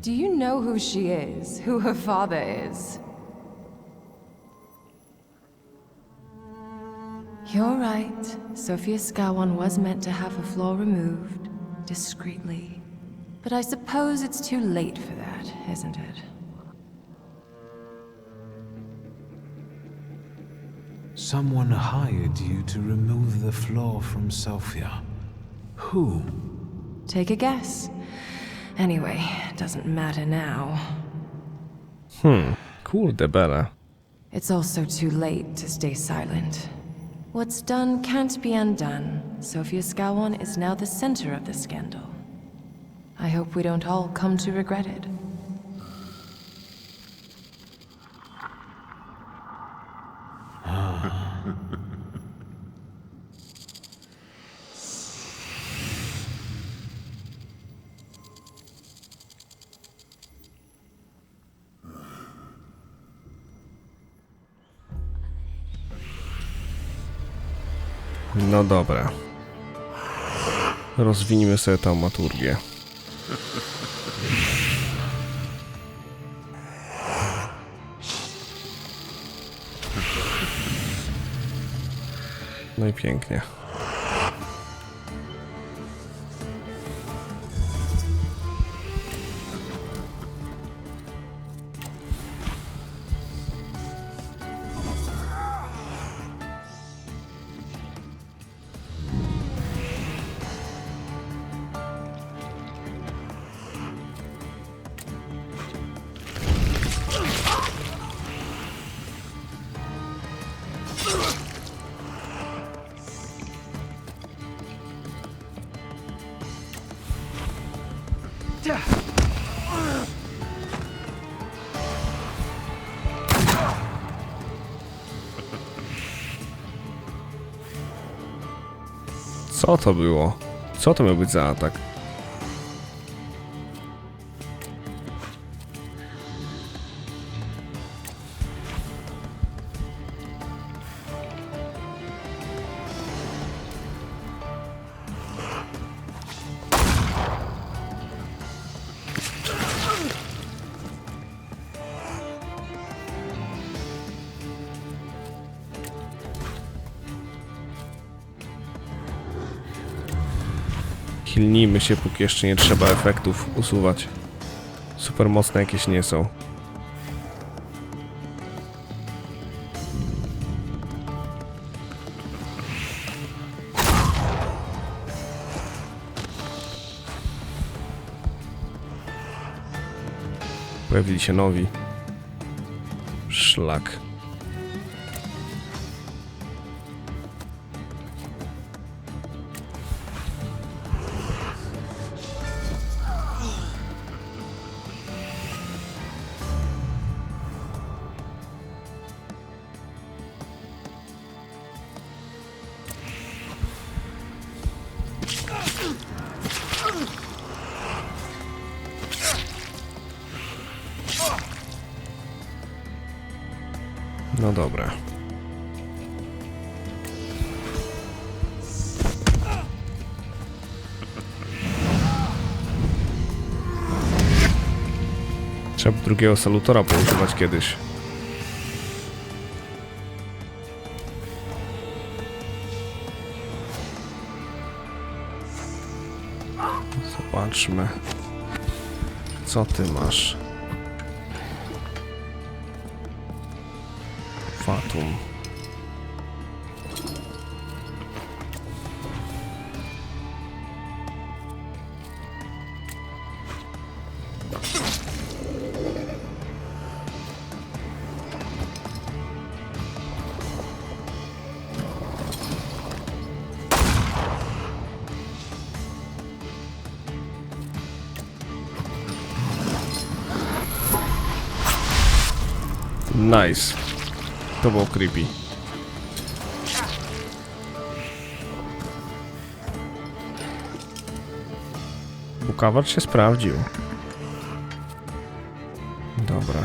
Do you know who she is? Who her father is? You're right. Sofia Skawan was meant to have her flaw removed, discreetly. But I suppose it's too late for that, isn't it? Someone hired you to remove the flaw from Sofia. Who? Take a guess. Anyway, doesn't matter now. Kurde bela. It's also too late to stay silent. What's done can't be undone. Sofia Skawan is now the center of the scandal. I hope we don't all come to regret it. No dobra. Rozwinijmy sobie taumaturgię. No i pięknie. Co to było? Co to miał być za atak? Chilnijmy się, póki jeszcze nie trzeba efektów usuwać. Super mocne jakieś nie są. Pojawili się nowi. Szlak. No dobra. Trzeba drugiego salutora poużywać kiedyś. Zobaczmy. Co ty masz? Fatum. Nice. To było creepy. Bukawacz się sprawdził. Dobra.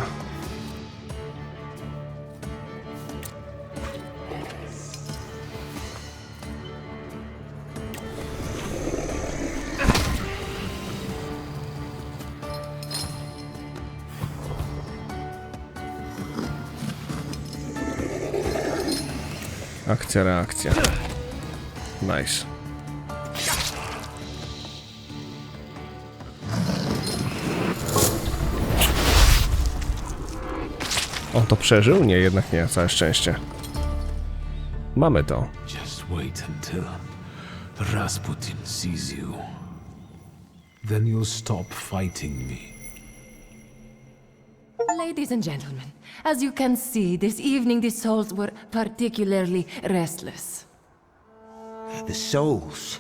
Akcja, reakcja. Nice. On to przeżył? Nie, jednak nie, całe szczęście. Mamy to. Just wait until Rasputin sees you. Then you'll stop fighting me. Ladies and gentlemen, as you can see, this evening the souls were particularly restless. The souls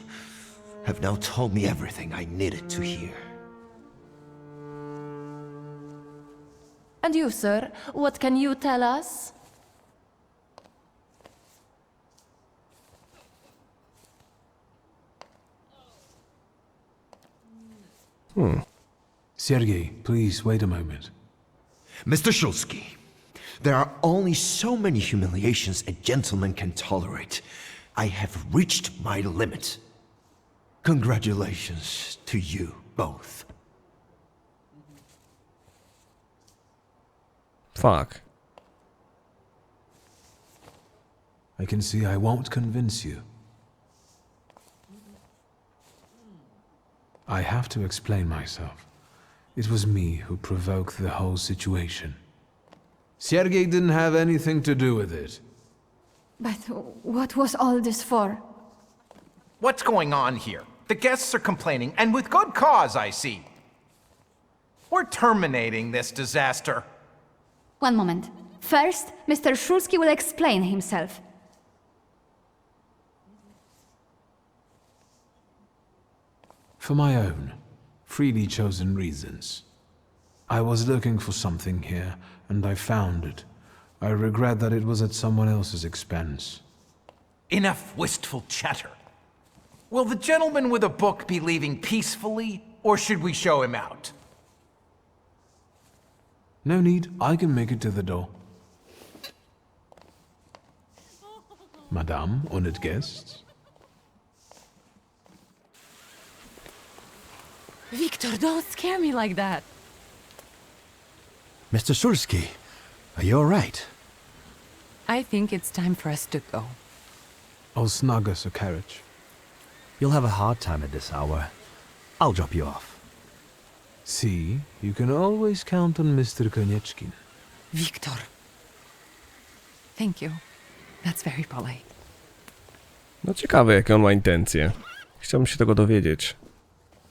have now told me everything I needed to hear. And you, sir, what can you tell us? Sergei, please wait a moment. Mr. Shulsky, there are only so many humiliations a gentleman can tolerate. I have reached my limit. Congratulations to you both. Fuck. I can see I won't convince you. I have to explain myself. It was me who provoked the whole situation. Sergei didn't have anything to do with it. But what was all this for? What's going on here? The guests are complaining, and with good cause, I see. We're terminating this disaster. One moment. First, Mr. Shulsky will explain himself. For my own, freely chosen reasons. I was looking for something here, and I found it. I regret that it was at someone else's expense. Enough wistful chatter. Will the gentleman with a book be leaving peacefully, or should we show him out? No need, I can make it to the door. Madame, honored guests. Victor, don't scare me like that. Mr. Shulsky, are you all right? I think it's time for us to go. I'll snug us a carriage. You'll have a hard time at this hour. I'll drop you off. See, you can always count on Mr. Konieczkin. Victor. Thank you. That's very polite. No ciekawe, jakie on ma intencje. Chciałbym się tego dowiedzieć.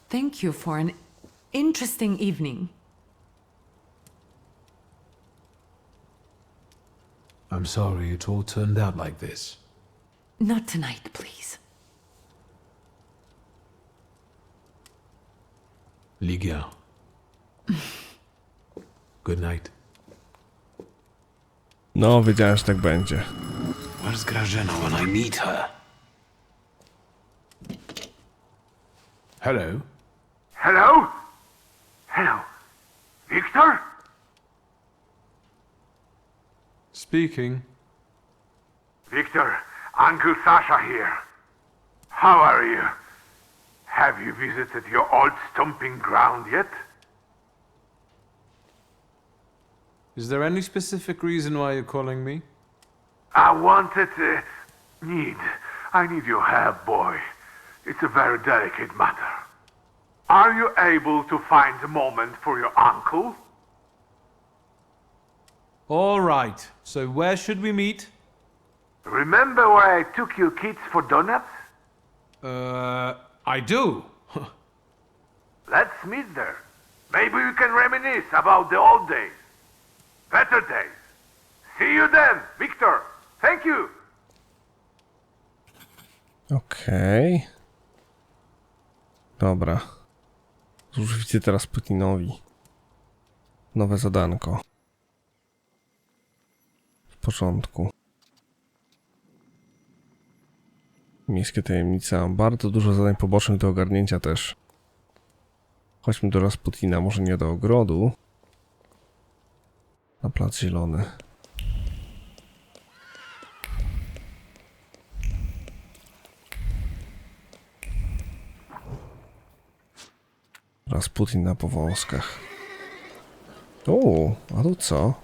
Thank you for an interesting evening. I'm sorry it all turned out like this. Not tonight, please. Ligia. Good night. No, wiedziałem, że tak będzie. Where's Grażyna when I meet her? Hello? Hello? Hello. Victor? Speaking. Victor, Uncle Sasha here. How are you? Have you visited your old stomping ground yet? Is there any specific reason why you're calling me? I need your help, boy. It's a very delicate matter. Are you able to find a moment for your uncle? All right. So where should we meet? Remember where I took you kids for donuts? I do. Let's meet there. Maybe we can reminisce about the old days. Better days. See you then, Victor. Thank you. Okej. Dobra. Już widzę teraz Putinowi. Nowe zadanko. porządku. Miejskie tajemnice. Bardzo dużo zadań pobocznych do ogarnięcia też. Chodźmy do Rasputina, może nie do ogrodu. Na plac zielony. Rasputin na powązkach. O, a tu co?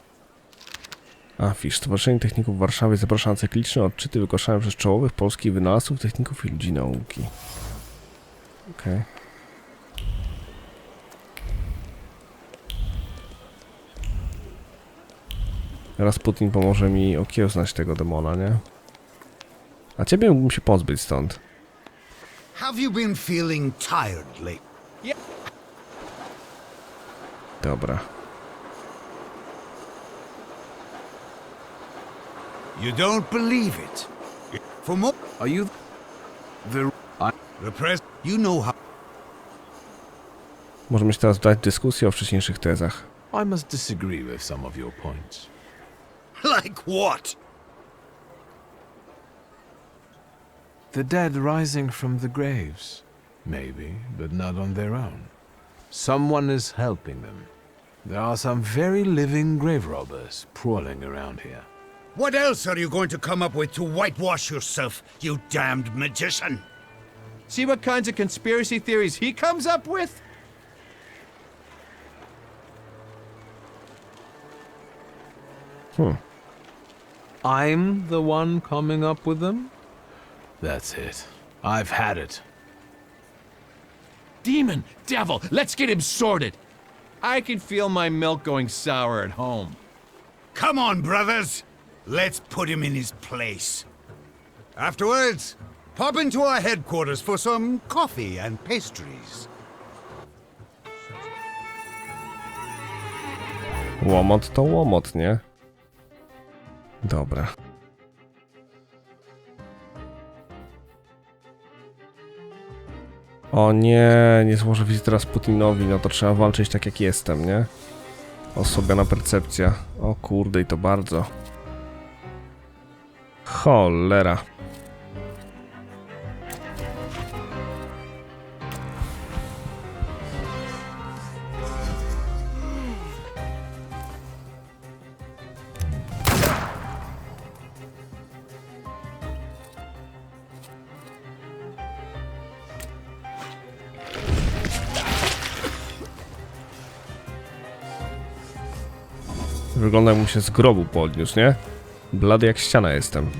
Afisz. Stowarzyszenie Techników w Warszawie zaprasza na cykliczne odczyty wygłaszane przez czołowych polskich wynalazców, techników i ludzi nauki. Okej. Rasputin pomoże mi okiełznać tego demona, nie? A ciebie mógłbym się pozbyć stąd. Have you been feeling tired lately? Dobra. You don't believe it. For more, Are you the press? You know how. Możemy się teraz dać dyskusję o wcześniejszych tezach. I must disagree with some of your points. Like what? The dead rising from the graves. Maybe, but not on their own. Someone is helping them. There are some very living grave robbers prowling around here. What else are you going to come up with to whitewash yourself, you damned magician? See what kinds of conspiracy theories he comes up with? I'm the one coming up with them? That's it. I've had it. Demon, devil, let's get him sorted. I can feel my milk going sour at home. Come on, brothers. Let's put him in his place. Afterwards, pop into our headquarters for some coffee and pastries. Łomot to łomot, nie? Dobra. O nie, nie złożę wizyty Rasputinowi, no to trzeba walczyć tak jak jestem, nie? Osobiona percepcja. O kurde, i to bardzo. Cholera. Wygląda, jakbym się z grobu podniósł, nie? Blady jak ściana jestem.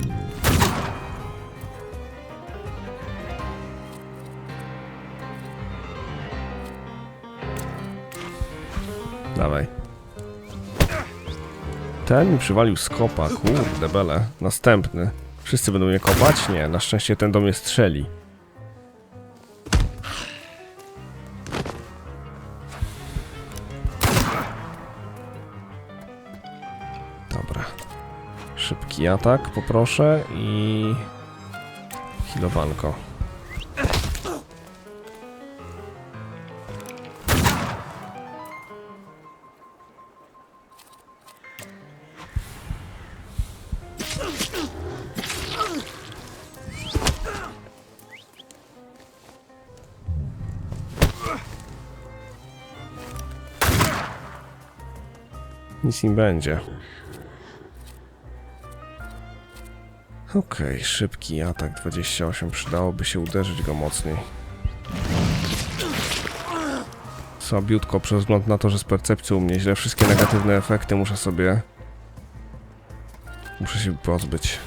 Dawaj. Ten mi przywalił z kopa, kurde bele. Następny. Wszyscy będą mnie kopać? Nie, na szczęście ten do mnie strzeli. Dobra. Szybki atak, poproszę i... healowanko. Nic nie będzie. Okej, szybki atak 28. Przydałoby się uderzyć go mocniej. Słabiutko, przez wzgląd na to, że z percepcją u mnie źle. Wszystkie negatywne efekty muszę się pozbyć.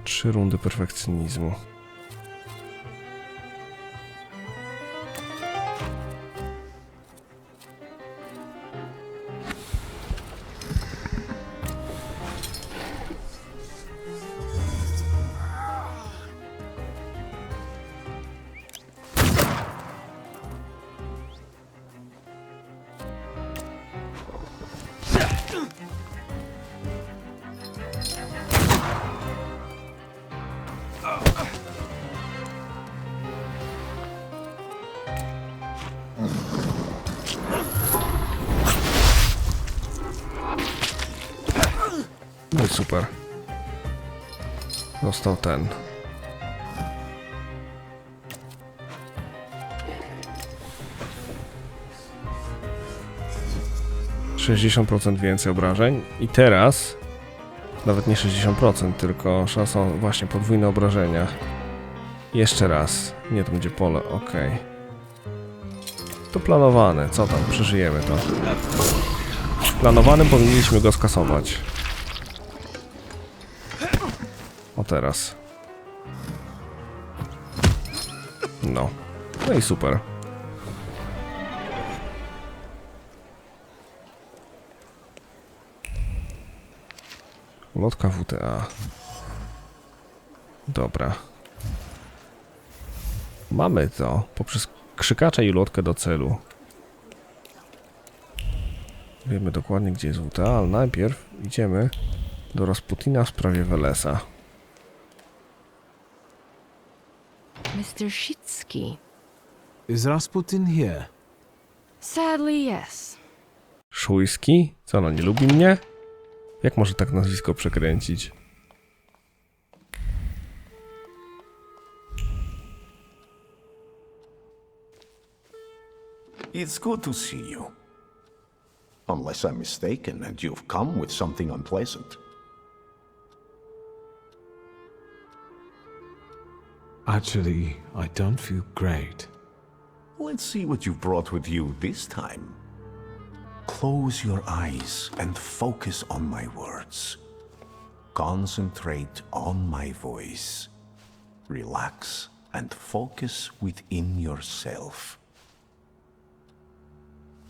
Trzy rundy perfekcjonizmu. super. Został ten. %, więcej obrażeń. I teraz nawet nie 60%, tylko szansą właśnie podwójne obrażenia. Jeszcze raz. Nie, to będzie pole. Okej. To planowane. Co tam? Przeżyjemy to. Planowanym powinniśmy go skasować. O teraz. No. No i super. Lotka WTA. Dobra. Mamy to poprzez krzykacza i ulotkę do celu. Wiemy dokładnie, gdzie jest WTA, ale najpierw idziemy do Rasputina w sprawie Welesa. Mr. Shitsky. Is Rasputin here? Sadly, yes. Szujski? Co, ona nie lubi mnie? Jak może tak nazwisko przekręcić? It's good to see you. Unless I'm mistaken and you've come with something unpleasant. Actually, I don't feel great. Let's see what you've brought with you this time. Close your eyes and focus on my words. Concentrate on my voice. Relax and focus within yourself.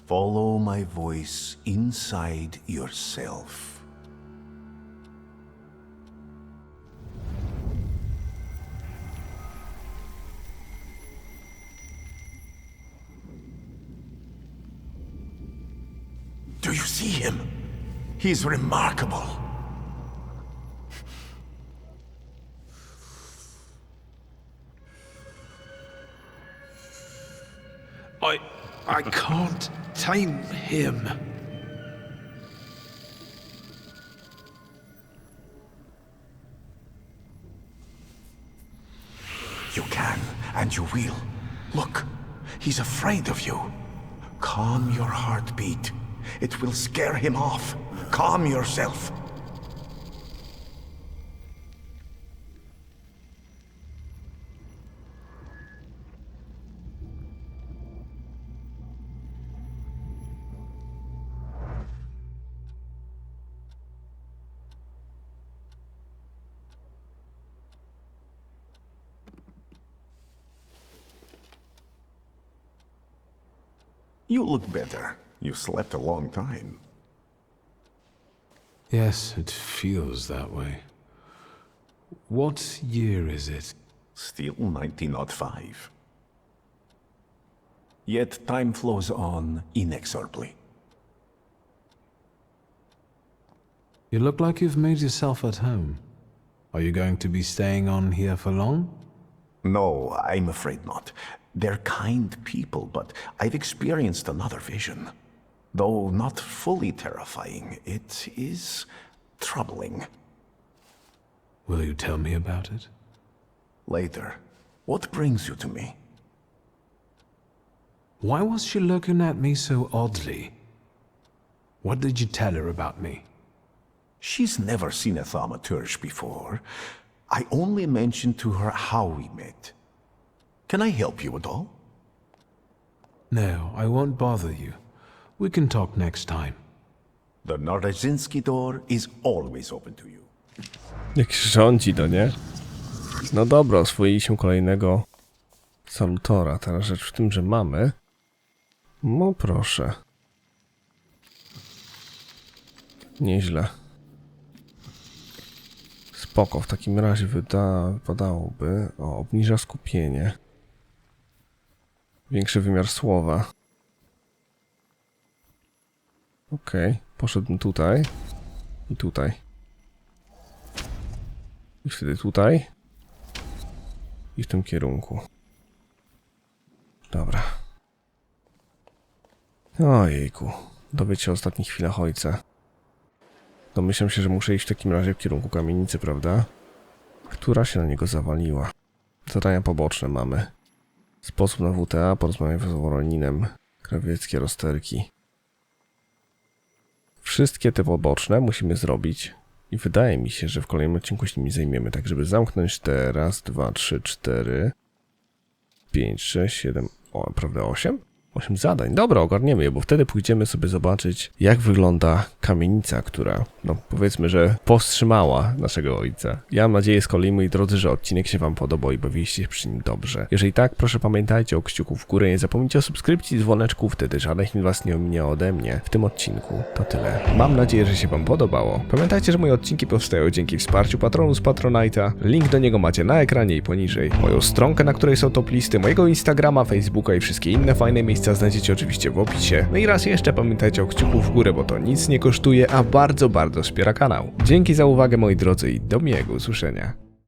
Follow my voice inside yourself. Do you see him? He's remarkable. I can't tame him. You can, and you will. Look, he's afraid of you. Calm your heartbeat. It will scare him off. Calm yourself. You look better. You slept a long time. Yes, it feels that way. What year is it? Still 1905. Yet time flows on inexorably. You look like you've made yourself at home. Are you going to be staying on here for long? No, I'm afraid not. They're kind people, but I've experienced another vision. Though not fully terrifying, it is troubling. Will you tell me about it? Later. What brings you to me? Why was she looking at me so oddly? What did you tell her about me? She's never seen a Thaumaturge before. I only mentioned to her how we met. Can I help you at all? No, I won't bother you. We can talk next time. The Narodzinski door is always open to you. Jak się rządzi, to nie? No dobra, oswoiliśmy kolejnego salutora. Teraz rzecz w tym, że mamy... No proszę. Nieźle. Spoko, w takim razie wypadałoby... O, obniża skupienie. Większy wymiar słowa. Okej, poszedłbym tutaj. I tutaj. I wtedy tutaj. I w tym kierunku. Dobra. Ojejku. Dowiedz się o ostatnich chwilach ojca. Domyślam się, że muszę iść w takim razie w kierunku kamienicy, prawda? Która się na niego zawaliła. Zadania poboczne mamy. Sposób na WTA, porozmawiaj z Woroninem, krawieckie rozterki. Wszystkie te poboczne musimy zrobić i wydaje mi się, że w kolejnym odcinku się nimi zajmiemy, tak żeby zamknąć te raz, 2, 3, 4, 5, 6, 7, prawda 8? 8 zadań. Dobra, ogarniemy je, bo wtedy pójdziemy sobie zobaczyć, jak wygląda kamienica, która, no powiedzmy, że powstrzymała naszego ojca. Ja mam nadzieję z kolei, moi drodzy, że odcinek się wam podobał i bawiliście się przy nim dobrze. Jeżeli tak, proszę pamiętajcie o kciuku w górę, nie zapomnijcie o subskrypcji i dzwoneczku, wtedy żaden film was nie ominie ode mnie. W tym odcinku to tyle. Mam nadzieję, że się wam podobało. Pamiętajcie, że moje odcinki powstają dzięki wsparciu patronów z Patronite'a. Link do niego macie na ekranie i poniżej. Moją stronkę, na której są top listy, mojego Instagrama, Facebooka i wszystkie inne fajne miejsca znajdziecie oczywiście w opisie. No i raz jeszcze pamiętajcie o kciuku w górę, bo to nic nie kosztuje, a bardzo, bardzo wspiera kanał. Dzięki za uwagę, moi drodzy, i do miłego usłyszenia.